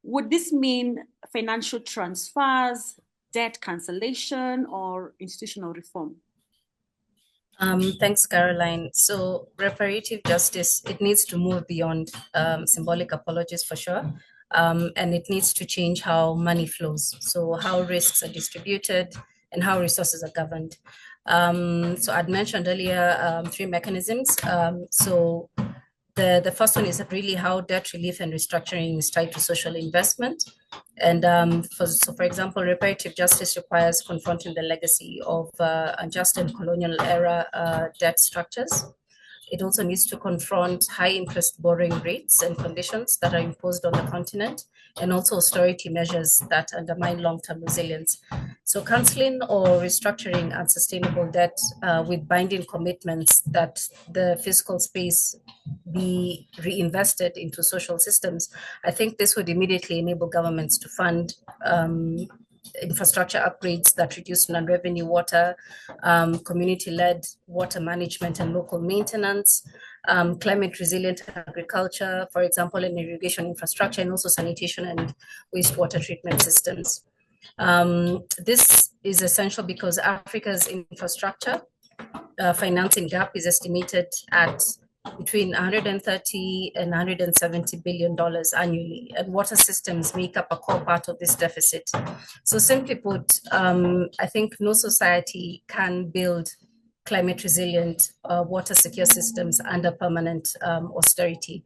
would this mean financial transfers, debt cancellation, or institutional reform? Thanks, Caroline. So reparative justice, it needs to move beyond symbolic apologies for sure. And it needs to change how money flows. So how risks are distributed and how resources are governed. So I'd mentioned earlier 3 mechanisms. So the first one is really how debt relief and restructuring is tied to social investment. And for example, reparative justice requires confronting the legacy of unjust and colonial era debt structures. It also needs to confront high interest borrowing rates and conditions that are imposed on the continent, and also austerity measures that undermine long-term resilience. So cancelling or restructuring unsustainable debt with binding commitments that the fiscal space be reinvested into social systems, I think this would immediately enable governments to fund infrastructure upgrades that reduce non-revenue water, community-led water management and local maintenance, climate-resilient agriculture, for example, in irrigation infrastructure, and also sanitation and wastewater treatment systems. This is essential because Africa's infrastructure financing gap is estimated at between 130 and 170 billion dollars annually, and water systems make up a core part of this deficit. So simply put, I think no society can build climate resilient water secure systems under permanent austerity.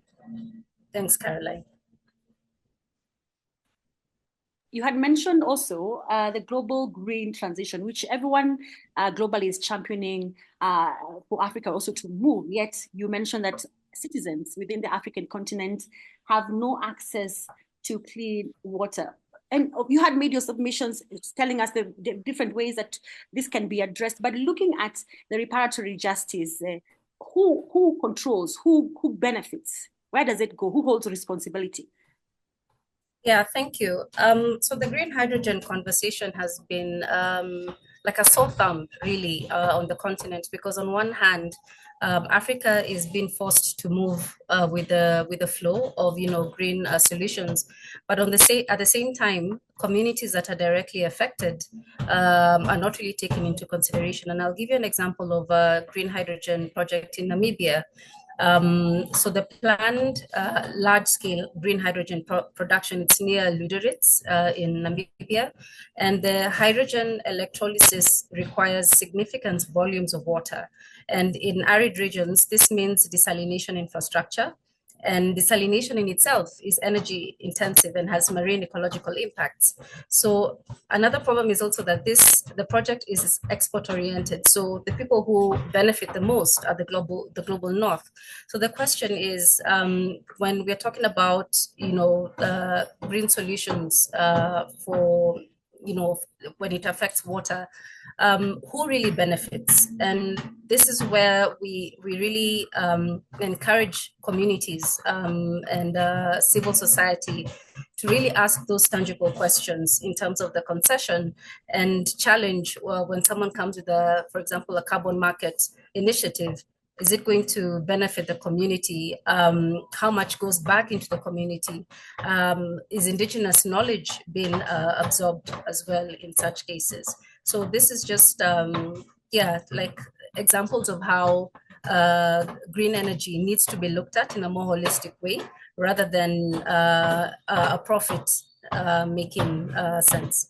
Thanks, Caroline. You had mentioned also the global green transition, which everyone globally is championing for Africa also to move. Yet you mentioned that citizens within the African continent have no access to clean water. And you had made your submissions telling us the different ways that this can be addressed. But looking at the reparatory justice, who controls, who benefits? Where does it go? Who holds responsibility? Yeah, thank you. So the green hydrogen conversation has been like a sore thumb, really, on the continent, because on one hand, Africa is being forced to move with the flow of green solutions, but at the same time, communities that are directly affected are not really taken into consideration. And I'll give you an example of a green hydrogen project in Namibia. So the planned large-scale green hydrogen production, it's near Luderitz in Namibia, and the hydrogen electrolysis requires significant volumes of water. And in arid regions, this means desalination infrastructure. And desalination in itself is energy intensive and has marine ecological impacts. So another problem is also that the project is export oriented. So the people who benefit the most are the global north. So the question is, when we're talking about green solutions for when it affects water, who really benefits? And this is where we really encourage communities and civil society to really ask those tangible questions in terms of the concession and challenge when someone comes with for example, a carbon market initiative. Is it going to benefit the community? How much goes back into the community? Is indigenous knowledge being absorbed as well in such cases? So this is just, like examples of how green energy needs to be looked at in a more holistic way rather than a profit making sense.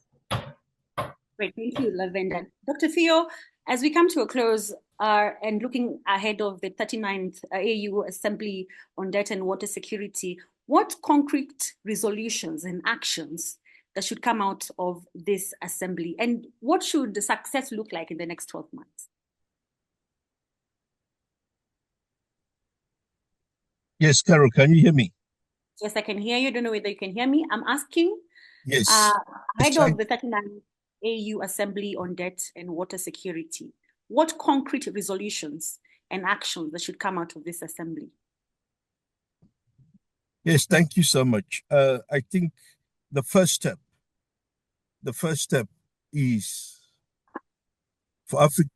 Great, thank you, Lavenda. Dr. Theo, as we come to a close and looking ahead of the 39th AU Assembly on Debt and Water Security, what concrete resolutions and actions that should come out of this assembly, and what should the success look like in the next 12 months? Yes, Carol, can you hear me? Yes, I can hear you. I don't know whether you can hear me. I'm asking, yes, ahead of the 39th AU Assembly on Debt and Water Security, what concrete resolutions and actions that should come out of this assembly? Yes, thank you so much. I think the first step is for Africa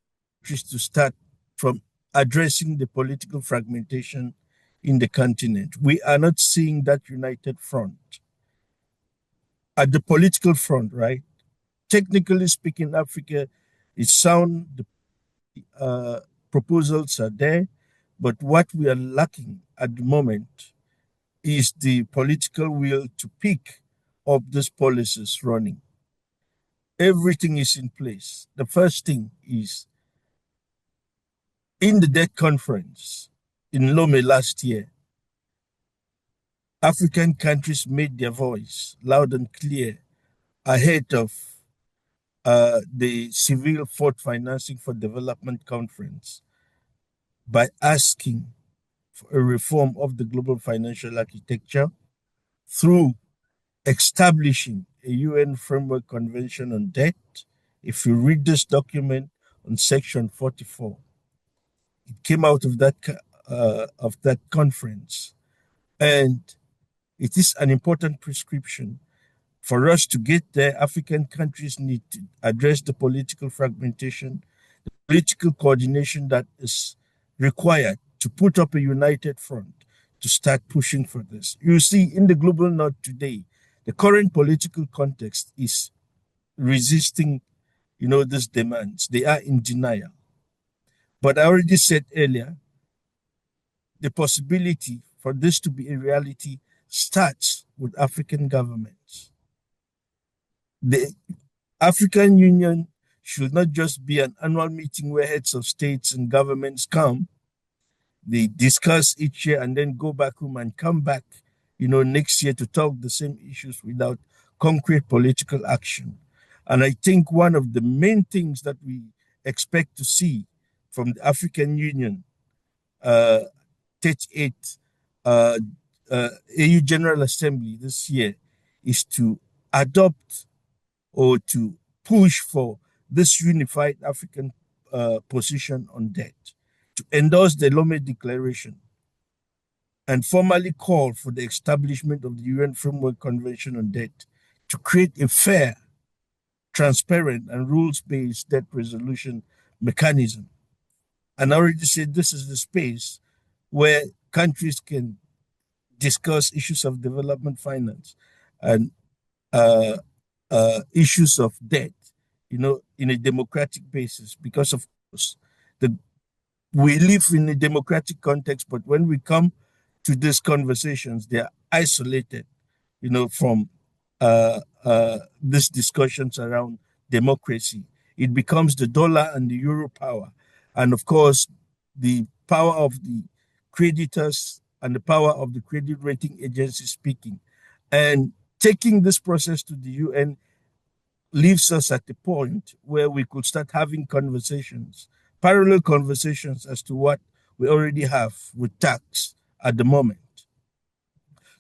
to start from addressing the political fragmentation in the continent. We are not seeing that united front. At the political front, right? Technically speaking, Africa is sound. The proposals are there, but what we are lacking at the moment is the political will to pick up these policies running. Everything is in place. The first thing is in the debt conference in Lome last year, African countries made their voice loud and clear ahead of the Civil Fort Financing for Development Conference. by asking for a reform of the global financial architecture through establishing a UN Framework Convention on Debt. If you read this document on section 44, it came out of that conference, and it is an important prescription. For us to get there, African countries need to address the political fragmentation, the political coordination that is required to put up a united front to start pushing for this. You see, in the global north today, the current political context is resisting, these demands. They are in denial. But I already said earlier, the possibility for this to be a reality starts with African governments. The African Union should not just be an annual meeting where heads of states and governments come, they discuss each year and then go back home and come back, next year to talk the same issues without concrete political action. And I think one of the main things that we expect to see from the African Union 38th AU General Assembly this year is to adopt or to push for this unified African position on debt, to endorse the Lome Declaration, and formally call for the establishment of the UN Framework Convention on Debt to create a fair, transparent, and rules-based debt resolution mechanism. And I already said this is the space where countries can discuss issues of development finance and issues of debt, in a democratic basis, because of course we live in a democratic context, but when we come to these conversations, they are isolated, from these discussions around democracy. It becomes the dollar and the euro power, and of course the power of the creditors and the power of the credit rating agency speaking. And taking this process to the UN leaves us at the point where we could start having conversations, parallel conversations, as to what we already have with tax at the moment.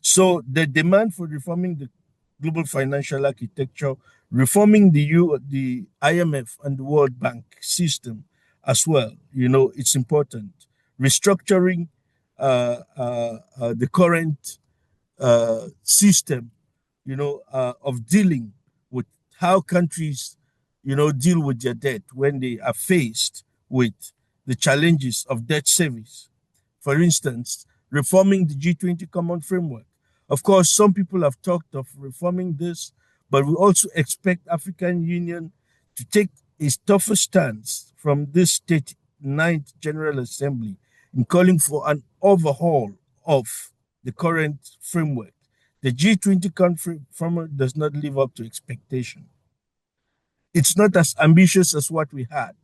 So the demand for reforming the global financial architecture, reforming the IMF and the World Bank system as well, it's important. Restructuring the current system, of dealing with how countries, deal with their debt when they are faced with the challenges of debt service. For instance, reforming the G20 Common Framework. Of course, some people have talked of reforming this, but we also expect African Union to take a tougher stance from this 39th General Assembly in calling for an overhaul of the current framework. The G20 framework does not live up to expectation. It's not as ambitious as what we had,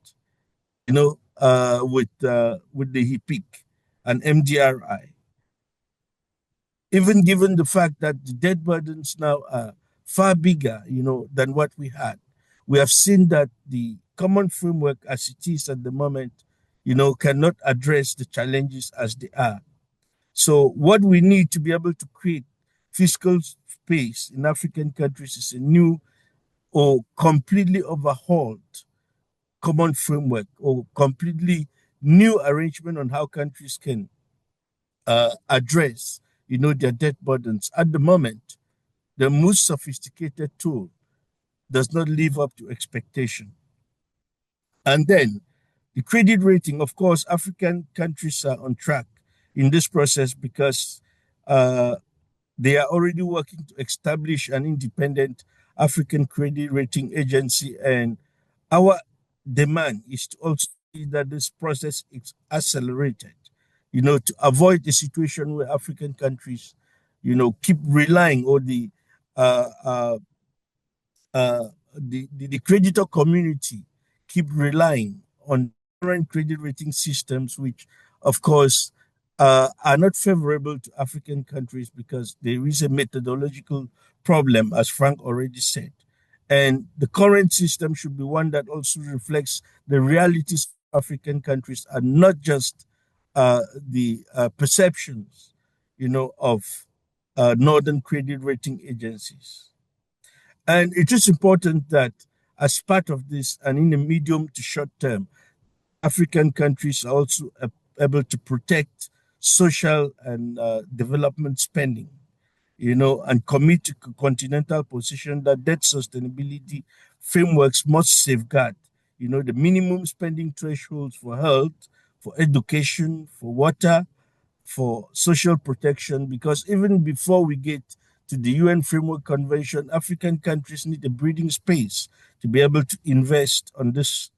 with the HIPIC and MDRI. Even given the fact that the debt burdens now are far bigger, than what we had, we have seen that the common framework as it is at the moment, cannot address the challenges as they are. So what we need to be able to create fiscal space in African countries is a new or completely overhauled common framework, or completely new arrangement on how countries can address, their debt burdens. At the moment, the most sophisticated tool does not live up to expectation. And then the credit rating, of course, African countries are on track in this process because they are already working to establish an independent African credit rating agency. And our demand is to also see that this process is accelerated, to avoid a situation where African countries, keep relying, or the creditor community keep relying on current credit rating systems, which, of course, are not favorable to African countries because there is a methodological problem, as Frank already said. And the current system should be one that also reflects the realities of African countries, and not just the perceptions, of northern credit rating agencies. And it is important that as part of this, and in the medium to short term, African countries are also able to protect social and development spending, and commit to continental position that debt sustainability frameworks must safeguard, the minimum spending thresholds for health, for education, for water, for social protection, because even before we get to the UN Framework Convention, African countries need a breathing space to be able to invest on this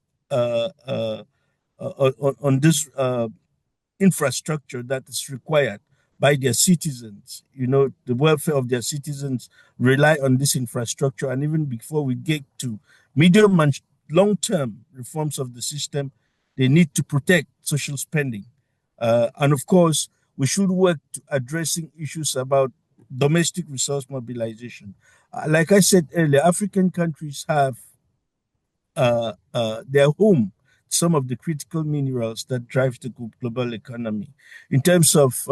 infrastructure that is required by their citizens. The welfare of their citizens rely on this infrastructure. And even before we get to medium and long-term reforms of the system, they need to protect social spending. And of course, we should work to addressing issues about domestic resource mobilization. Like I said earlier, African countries have their home some of the critical minerals that drive the global economy. In terms of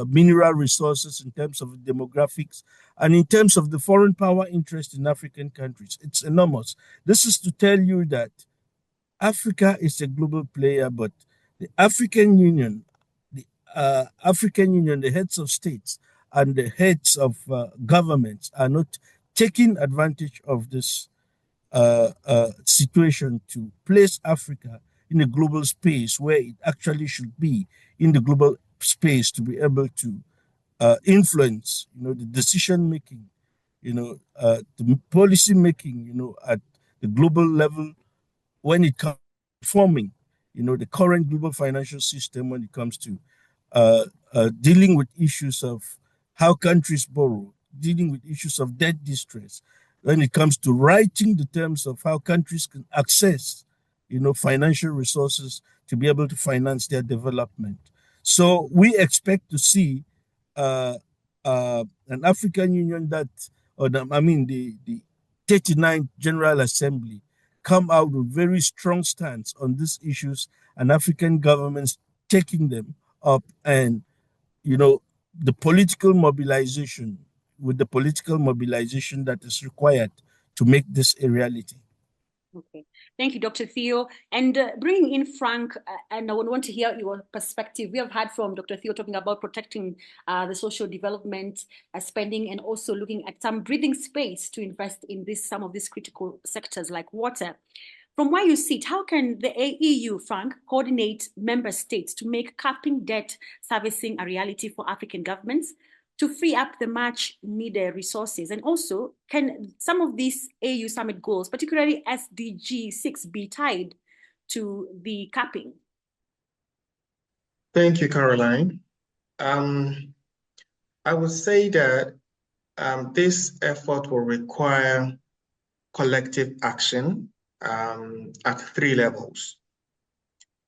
mineral resources, in terms of demographics, and in terms of the foreign power interest in African countries, it's enormous. This is to tell you that Africa is a global player, but the African Union, the heads of states and the heads of governments are not taking advantage of this situation to place Africa in a global space where it actually should be in the global space to be able to influence, the decision making, the policy making, at the global level when it comes to forming, the current global financial system when it comes to dealing with issues of how countries borrow, dealing with issues of debt distress, when it comes to writing the terms of how countries can access, financial resources to be able to finance their development. So we expect to see an African Union the 39th General Assembly come out with very strong stance on these issues, and African governments taking them up, and the political mobilization that is required to make this a reality. Okay, thank you, Dr. Theo. And bringing in Frank, and I would want to hear your perspective. We have heard from Dr. Theo talking about protecting the social development spending, and also looking at some breathing space to invest in some of these critical sectors like water. From where you sit, how can the EU, Frank, coordinate member states to make capping debt servicing a reality for African governments, to free up the much needed resources? And also, can some of these AU summit goals, particularly SDG 6, be tied to the capping? Thank you, Caroline. I would say that this effort will require collective action at 3 levels.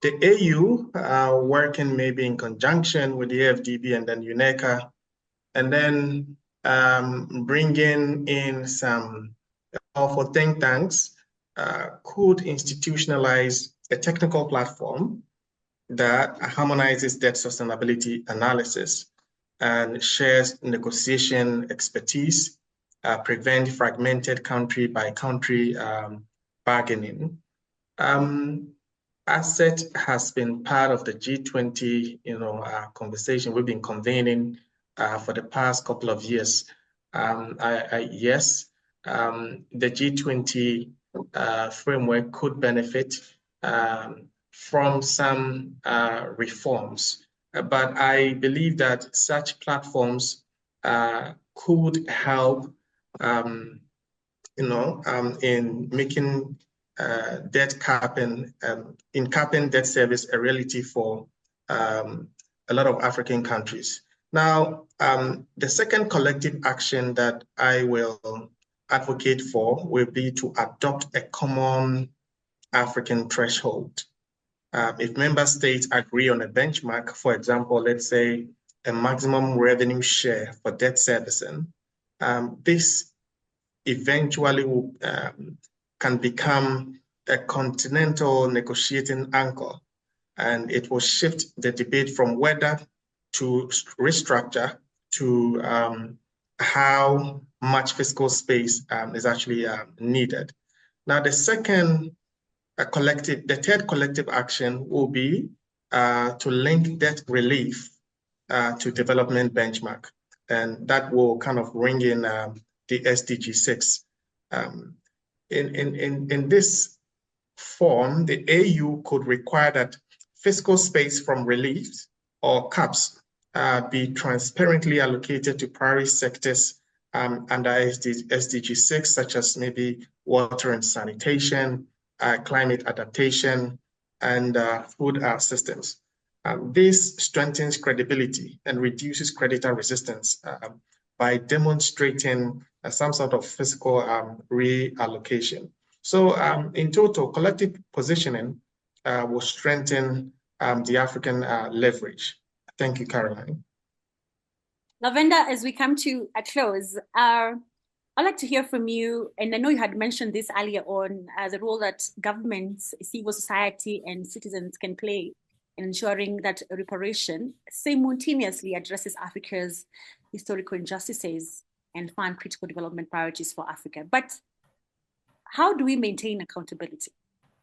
The AU working maybe in conjunction with the AFDB and then UNECA, and then bringing in some powerful think tanks could institutionalize a technical platform that harmonizes debt sustainability analysis and shares negotiation expertise, prevent fragmented country by country bargaining. ACET has been part of the G20, conversation we've been convening for the past couple of years. Yes, the G20 framework could benefit from some reforms, but I believe that such platforms could help, in making debt capping, in capping debt service a reality for a lot of African countries. Now, the second collective action that I will advocate for will be to adopt a common African threshold. If member states agree on a benchmark, for example, let's say a maximum revenue share for debt servicing, this eventually will, can become a continental negotiating anchor and it will shift the debate from whether to restructure to how much fiscal space is actually needed. Now, the third collective action will be to link debt relief to development benchmark, and that will kind of bring in the SDG 6. In this form, the AU could require that fiscal space from relief or caps be transparently allocated to priority sectors under SDG 6, such as maybe water and sanitation, climate adaptation, and food systems. This strengthens credibility and reduces creditor resistance by demonstrating some sort of fiscal reallocation. So in total, collective positioning will strengthen the African leverage. Thank you, Caroline. Lavenda, as we come to a close, I'd like to hear from you, and I know you had mentioned this earlier on, the role that governments, civil society, and citizens can play in ensuring that reparation simultaneously addresses Africa's historical injustices and fund critical development priorities for Africa. But how do we maintain accountability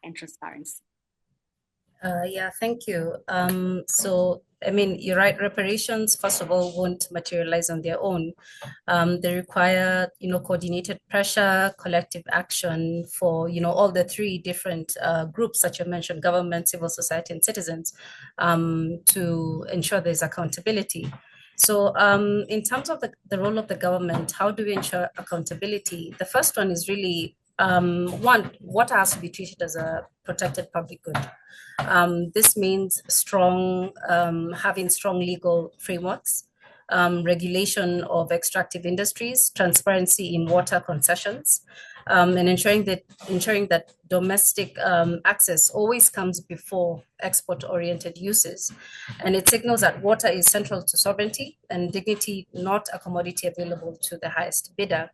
and transparency? Yeah, thank you. So, I mean, you're right, reparations, first of all, won't materialize on their own. They require, coordinated pressure, collective action for, all the three different groups that you mentioned, government, civil society, and citizens, to ensure there's accountability. So in terms of the role of the government, how do we ensure accountability? The first one is really, one, water has to be treated as a protected public good. This means having strong legal frameworks, regulation of extractive industries, transparency in water concessions, and ensuring that domestic access always comes before export-oriented uses. And it signals that water is central to sovereignty and dignity, not a commodity available to the highest bidder.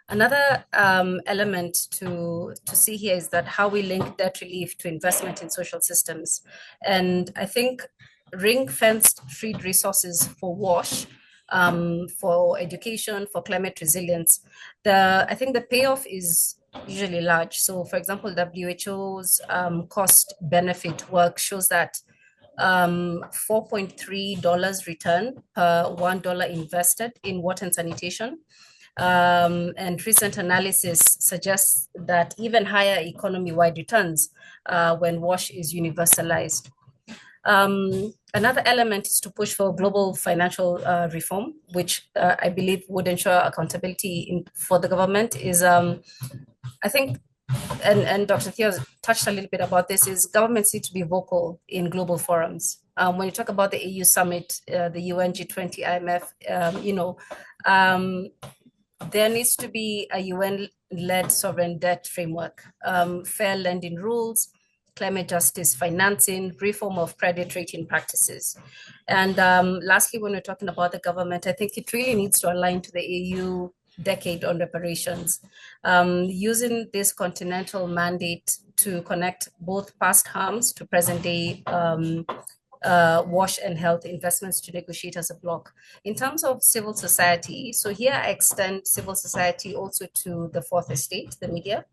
Another element to see here is that how we link debt relief to investment in social systems. And I think ring-fenced freed resources for WASH, for education, for climate resilience, I think the payoff is usually large. So for example, WHO's cost benefit work shows that $4.3 return per $1 invested in water and sanitation. And recent analysis suggests that even higher economy-wide returns when WASH is universalized. Another element is to push for global financial reform, which I believe would ensure accountability for the government is, I think, and Dr. Theo touched a little bit about this, is governments need to be vocal in global forums. When you talk about the AU summit, the UN, G20, IMF, there needs to be a UN-led sovereign debt framework, fair lending rules, climate justice financing, reform of credit rating practices. And lastly, when we're talking about the government, I think it really needs to align to the AU decade on reparations, using this continental mandate to connect both past harms to present day WASH and health investments to negotiate as a bloc. In terms of civil society, so here I extend civil society also to the fourth estate, the media.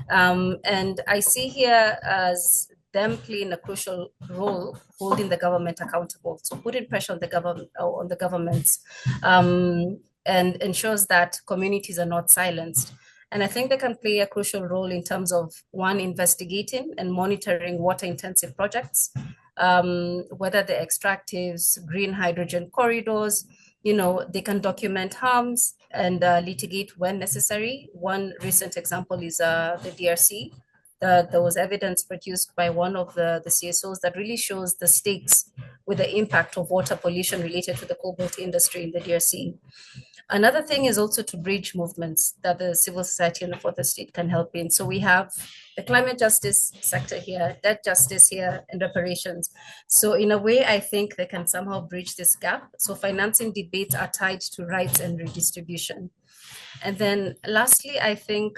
And I see here as them playing a crucial role, holding the government accountable, so putting pressure on the governments, and ensures that communities are not silenced. And I think they can play a crucial role in terms of, one, investigating and monitoring water-intensive projects, whether the extractives, green hydrogen corridors, they can document harms and litigate when necessary. One recent example is the DRC. There was evidence produced by one of the CSOs that really shows the stakes with the impact of water pollution related to the cobalt industry in the DRC. Another thing is also to bridge movements that the civil society and the fourth estate can help in. So we have the climate justice sector here, debt justice here, and reparations. So in a way, I think they can somehow bridge this gap. So financing debates are tied to rights and redistribution. And then lastly, I think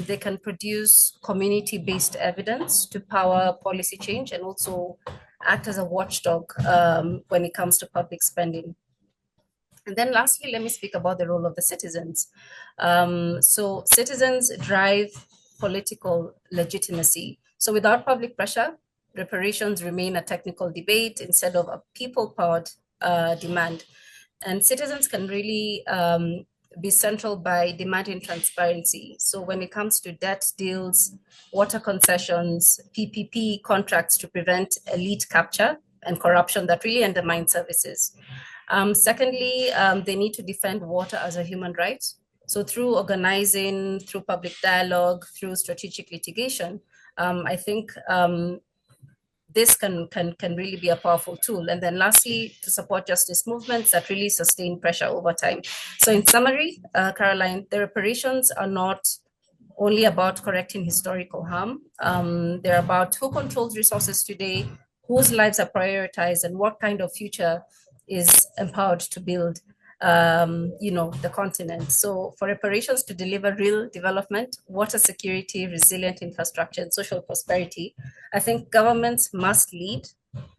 they can produce community-based evidence to power policy change and also act as a watchdog when it comes to public spending. And then lastly, let me speak about the role of the citizens. So citizens drive political legitimacy. So without public pressure, reparations remain a technical debate instead of a people-powered demand. And citizens can really be central by demanding transparency. So when it comes to debt deals, water concessions, PPP contracts to prevent elite capture and corruption that really undermine services. Secondly, they need to defend water as a human right. So through organizing, through public dialogue, through strategic litigation, I think this can really be a powerful tool. And then lastly, to support justice movements that really sustain pressure over time. So in summary, Caroline, the reparations are not only about correcting historical harm. They're about who controls resources today, whose lives are prioritized, and what kind of future is empowered to build the continent. So for reparations to deliver real development, water security, resilient infrastructure, and social prosperity, I think governments must lead,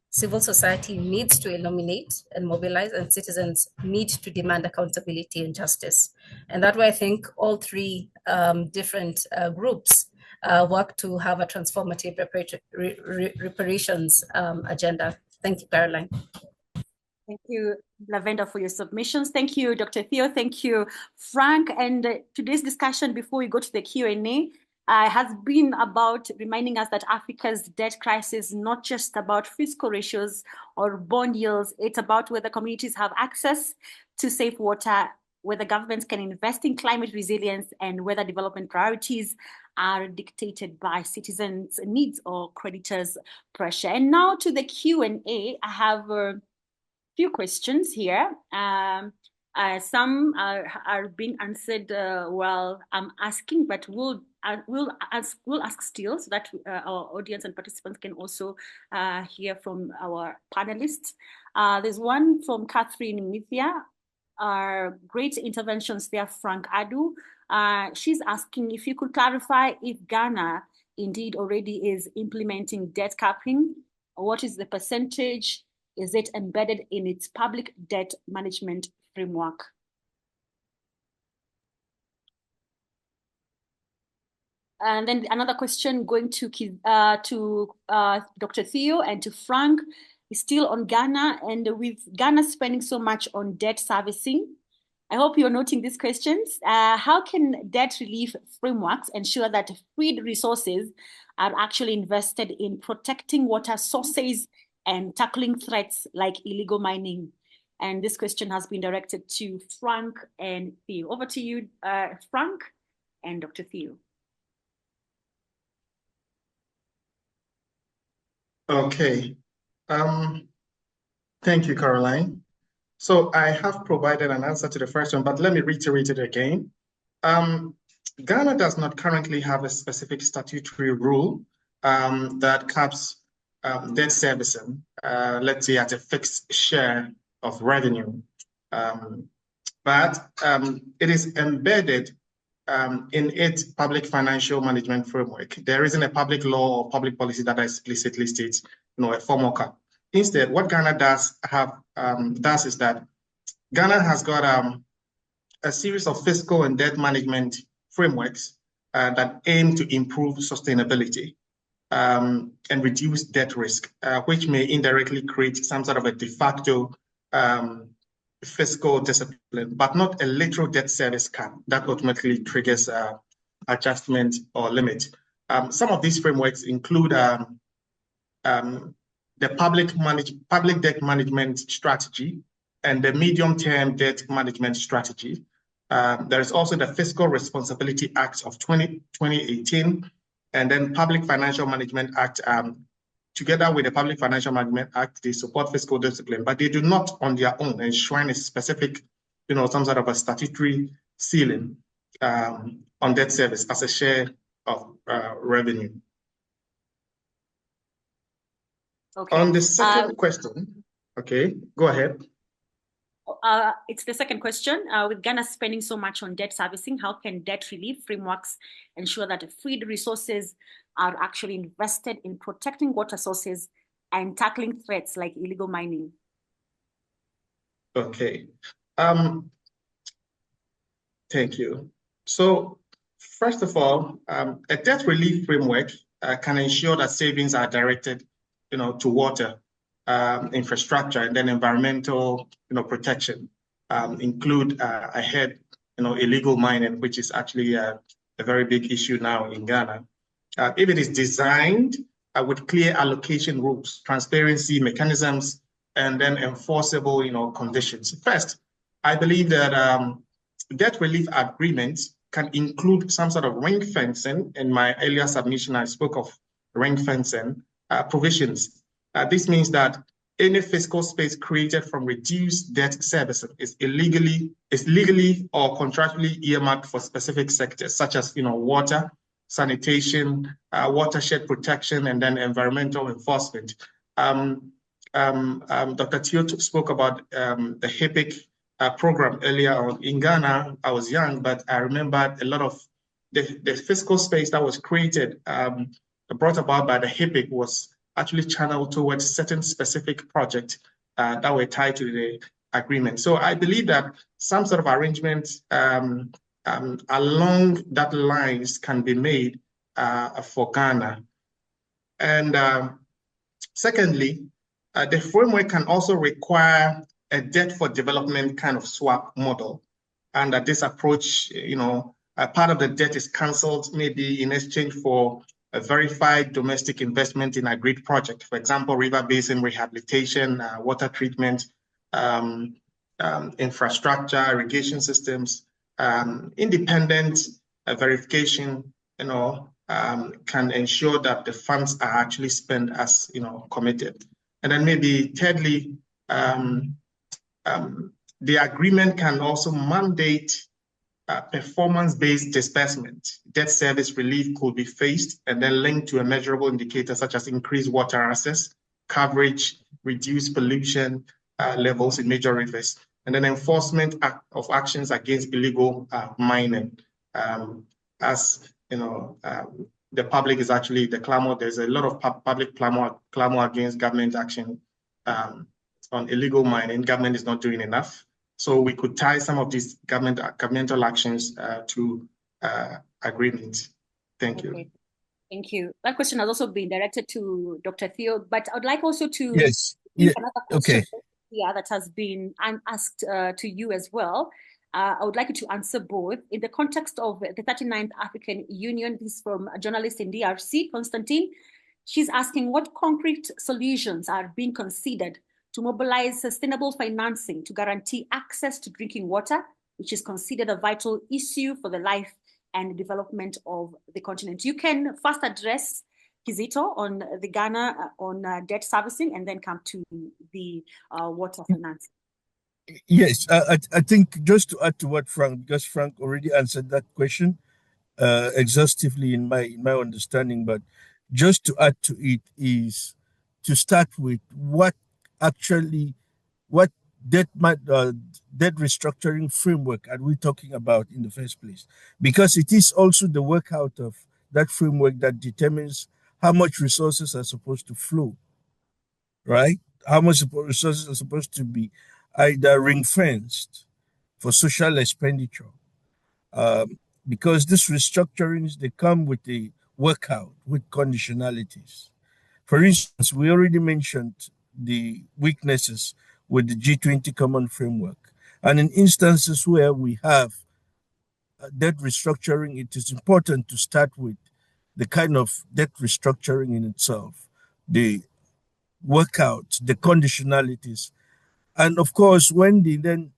civil society needs to illuminate and mobilize, and citizens need to demand accountability and justice. And that way, I think all three different groups work to have a transformative reparations agenda. Thank you, Caroline. Thank you, Lavender, for your submissions. Thank you, Dr. Theo. Thank you, Frank. And today's discussion, before we go to the Q&A, has been about reminding us that Africa's debt crisis is not just about fiscal ratios or bond yields. It's about whether communities have access to safe water, whether governments can invest in climate resilience, and whether development priorities are dictated by citizens' needs or creditors' pressure. And now to the Q&A. I have few questions here. Some are being answered while I'm asking, but we'll ask still, so that our audience and participants can also hear from our panelists. There's one from Catherine Mithia. Great interventions there, Frank Adu. She's asking if you could clarify if Ghana indeed already is implementing debt capping. What is the percentage? Is it embedded in its public debt management framework? And then another question going to Dr. Theo and to Frank is still on Ghana, and with Ghana spending so much on debt servicing, I hope you're noting these questions. How can debt relief frameworks ensure that freed resources are actually invested in protecting water sources and tackling threats like illegal mining? And this question has been directed to Frank and Theo. Over to you, Frank and Dr. Theo. Okay. Thank you, Caroline. So I have provided an answer to the first one, but let me reiterate it again. Ghana does not currently have a specific statutory rule that caps debt servicing, let's say at a fixed share of revenue. But it is embedded in its public financial management framework. There isn't a public law or public policy that explicitly states, a formal cap. Instead, what Ghana does is that Ghana has got a series of fiscal and debt management frameworks that aim to improve sustainability and reduce debt risk, which may indirectly create some sort of a de facto fiscal discipline, but not a literal debt service cap that ultimately triggers adjustment or limit. Some of these frameworks include the public debt management strategy and the medium-term debt management strategy. There is also the Fiscal Responsibility Act of 2018, and then Public Financial Management Act. Together with the Public Financial Management Act, they support fiscal discipline, but they do not on their own enshrine a specific, some sort of a statutory ceiling on debt service as a share of revenue. Okay. On the second question, okay, go ahead. It's the second question. With Ghana spending so much on debt servicing, how can debt relief frameworks ensure that freed resources are actually invested in protecting water sources and tackling threats like illegal mining? Okay. Thank you. So, first of all, a debt relief framework can ensure that savings are directed, to water, infrastructure, and then environmental, protection. Include ahead, illegal mining, which is actually a very big issue now in Ghana. If it is designed with clear allocation rules, transparency mechanisms, and then enforceable, conditions. First, I believe that debt relief agreements can include some sort of ring fencing. In my earlier submission, I spoke of ring fencing provisions. This means that any fiscal space created from reduced debt servicing is legally or contractually earmarked for specific sectors, such as water, sanitation, watershed protection, and then environmental enforcement. Dr. Teo spoke about the HIPIC program earlier on. In Ghana, I was young, but I remember a lot of the fiscal space that was created, brought about by the HIPIC, was actually channeled towards certain specific projects that were tied to the agreement. So I believe that some sort of arrangement along that lines can be made for Ghana. And secondly, the framework can also require a debt for development kind of swap model. And that this approach, part of the debt is canceled maybe in exchange for a verified domestic investment in agreed project. For example, river basin rehabilitation, water treatment, infrastructure, irrigation systems, independent verification, can ensure that the funds are actually spent as, committed. And then maybe thirdly, the agreement can also mandate performance-based disbursement. Debt service relief could be phased and then linked to a measurable indicator such as increased water access, coverage, reduced pollution levels in major rivers, and then enforcement of actions against illegal mining. As the public is actually the clamor. There's a lot of public clamor against government action on illegal mining. Government is not doing enough. So we could tie some of these governmental actions to agreements. Thank you. Okay. Thank you. That question has also been directed to Dr. Theo, but I would like also to another question that has been asked to you as well. I would like you to answer both. In the context of the 39th African Union, this is from a journalist in DRC, Constantine. She's asking what concrete solutions are being considered to mobilize sustainable financing to guarantee access to drinking water, which is considered a vital issue for the life and development of the continent. You can first address Kizito on the Ghana on debt servicing and then come to the water financing. Yes, I think just to add to what Frank, because Frank already answered that question exhaustively in my understanding, but just to add to it is to start with what debt restructuring framework are we talking about in the first place? Because it is also the workout of that framework that determines how much resources are supposed to flow, right? How much resources are supposed to be either ring-fenced for social expenditure. Because these restructurings, they come with a workout, with conditionalities. For instance, we already mentioned the weaknesses with the G20 Common Framework. And in instances where we have debt restructuring, it is important to start with the kind of debt restructuring in itself, the workouts, the conditionalities. And of course, when they then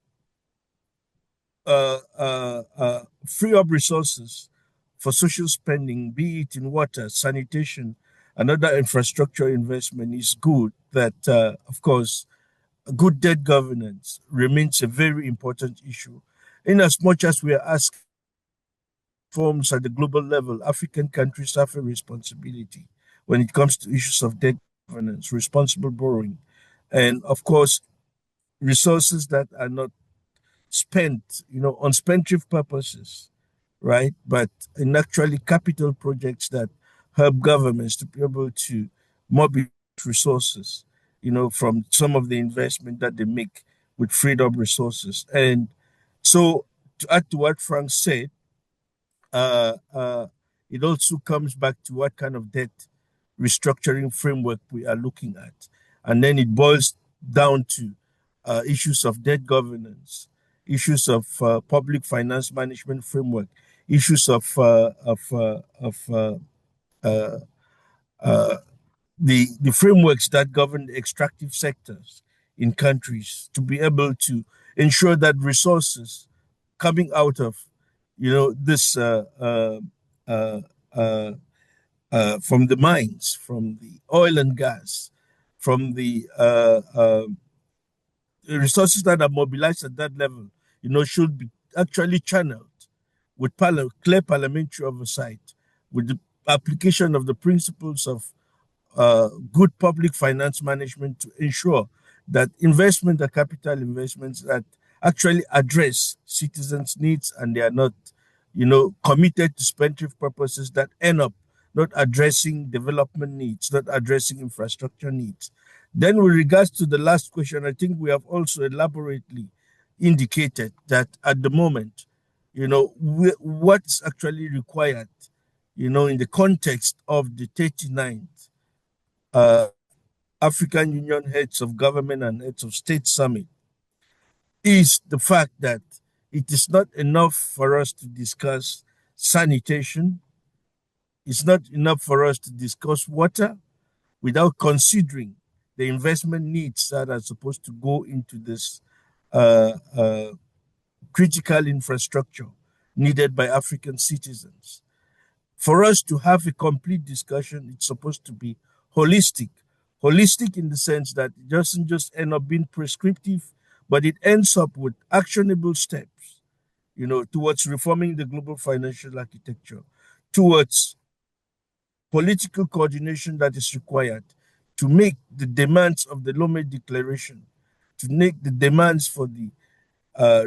free up resources for social spending, be it in water, sanitation, and other infrastructure investment, is good that, of course, good debt governance remains a very important issue. In as much as we are asking reforms at the global level, African countries have a responsibility when it comes to issues of debt governance, responsible borrowing, and of course, resources that are not spent, on spendthrift purposes, right? But in actually capital projects that help governments to be able to mobilize extract resources, from some of the investment that they make with freed up resources. And so, to add to what Frank said, uh, uh, it also comes back to what kind of debt restructuring framework we are looking at. And then it boils down to issues of debt governance, issues of public finance management framework, issues of the frameworks that govern the extractive sectors in countries to be able to ensure that resources coming out of this uh, uh, from the mines, from the oil and gas, from the resources that are mobilized at that level, should be actually channeled with clear parliamentary oversight, with the application of the principles of good public finance management to ensure that investment are capital investments that actually address citizens' needs, and they are not, committed to spendthrift purposes that end up not addressing development needs, not addressing infrastructure needs. Then, with regards to the last question, I think we have also elaborately indicated that at the moment, what's actually required, in the context of the 39th uh, African Union Heads of Government and Heads of State Summit is the fact that it is not enough for us to discuss sanitation. It's not enough for us to discuss water without considering the investment needs that are supposed to go into this uh, uh, critical infrastructure needed by African citizens. For us to have a complete discussion, it's supposed to be holistic. Holistic in the sense that it doesn't just end up being prescriptive, but it ends up with actionable steps, towards reforming the global financial architecture, towards political coordination that is required to make the demands of the Lome Declaration, to make the demands for the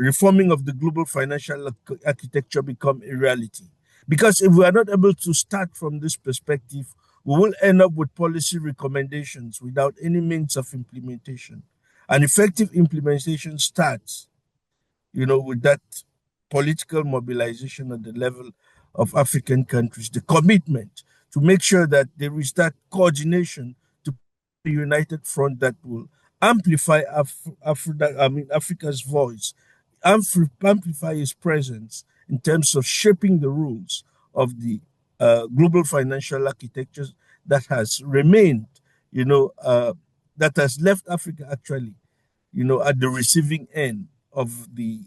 reforming of the global financial architecture become a reality. Because if we are not able to start from this perspective, we will end up with policy recommendations without any means of implementation. And effective implementation starts, with that political mobilization at the level of African countries, the commitment to make sure that there is that coordination to a united front that will amplify Africa's voice, amplify its presence in terms of shaping the rules of the global financial architecture that has remained, that has left Africa actually, at the receiving end of the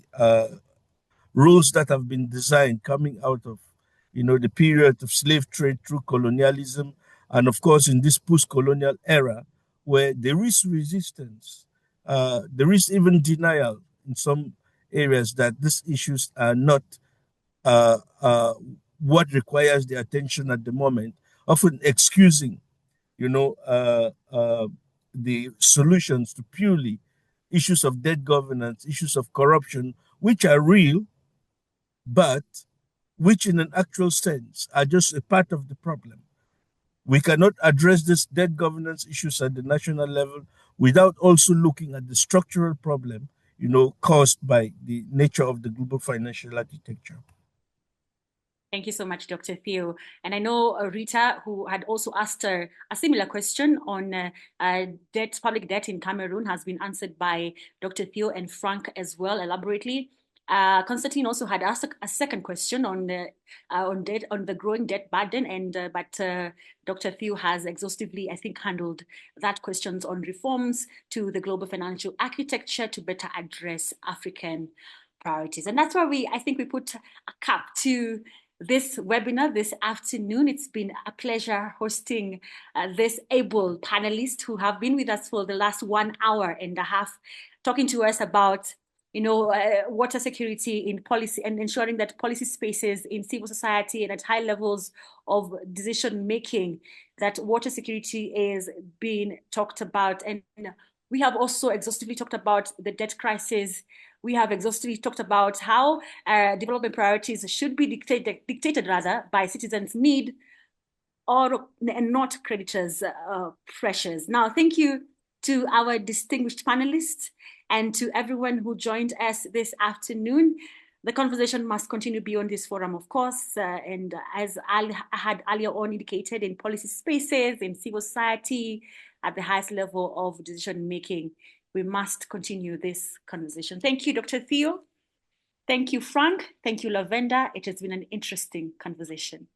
rules that have been designed coming out of, the period of slave trade through colonialism, and of course in this post-colonial era where there is resistance, there is even denial in some areas that these issues are not uh, uh, what requires the attention at the moment, often excusing, you know, uh, uh, the solutions to purely issues of debt governance, issues of corruption, which are real, but which in an actual sense are just a part of the problem. We cannot address this debt governance issues at the national level without also looking at the structural problem, caused by the nature of the global financial architecture. Thank you so much, Dr. Theo. And I know Rita, who had also asked a similar question on public debt in Cameroon, has been answered by Dr. Theo and Frank as well, elaborately. Constantine also had asked a second question on debt, on the growing debt burden, but Dr. Theo has exhaustively, I think, handled that questions on reforms to the global financial architecture to better address African priorities. And that's where I think we put a cap to this webinar this afternoon. It's been a pleasure hosting this able panelists who have been with us for the last 1 hour and a half, talking to us about water security in policy and ensuring that policy spaces in civil society and at high levels of decision making, that water security is being talked about. And we have also exhaustively talked about the debt crisis. We have exhaustively talked about how development priorities should be dictated by citizens' need and not creditors' pressures. Now, thank you to our distinguished panelists and to everyone who joined us this afternoon. The conversation must continue beyond this forum, of course, and as I had earlier on indicated, in policy spaces, in civil society, at the highest level of decision making, we must continue this conversation. Thank you, Dr. Theo. Thank you, Frank. Thank you, Lavenda. It has been an interesting conversation.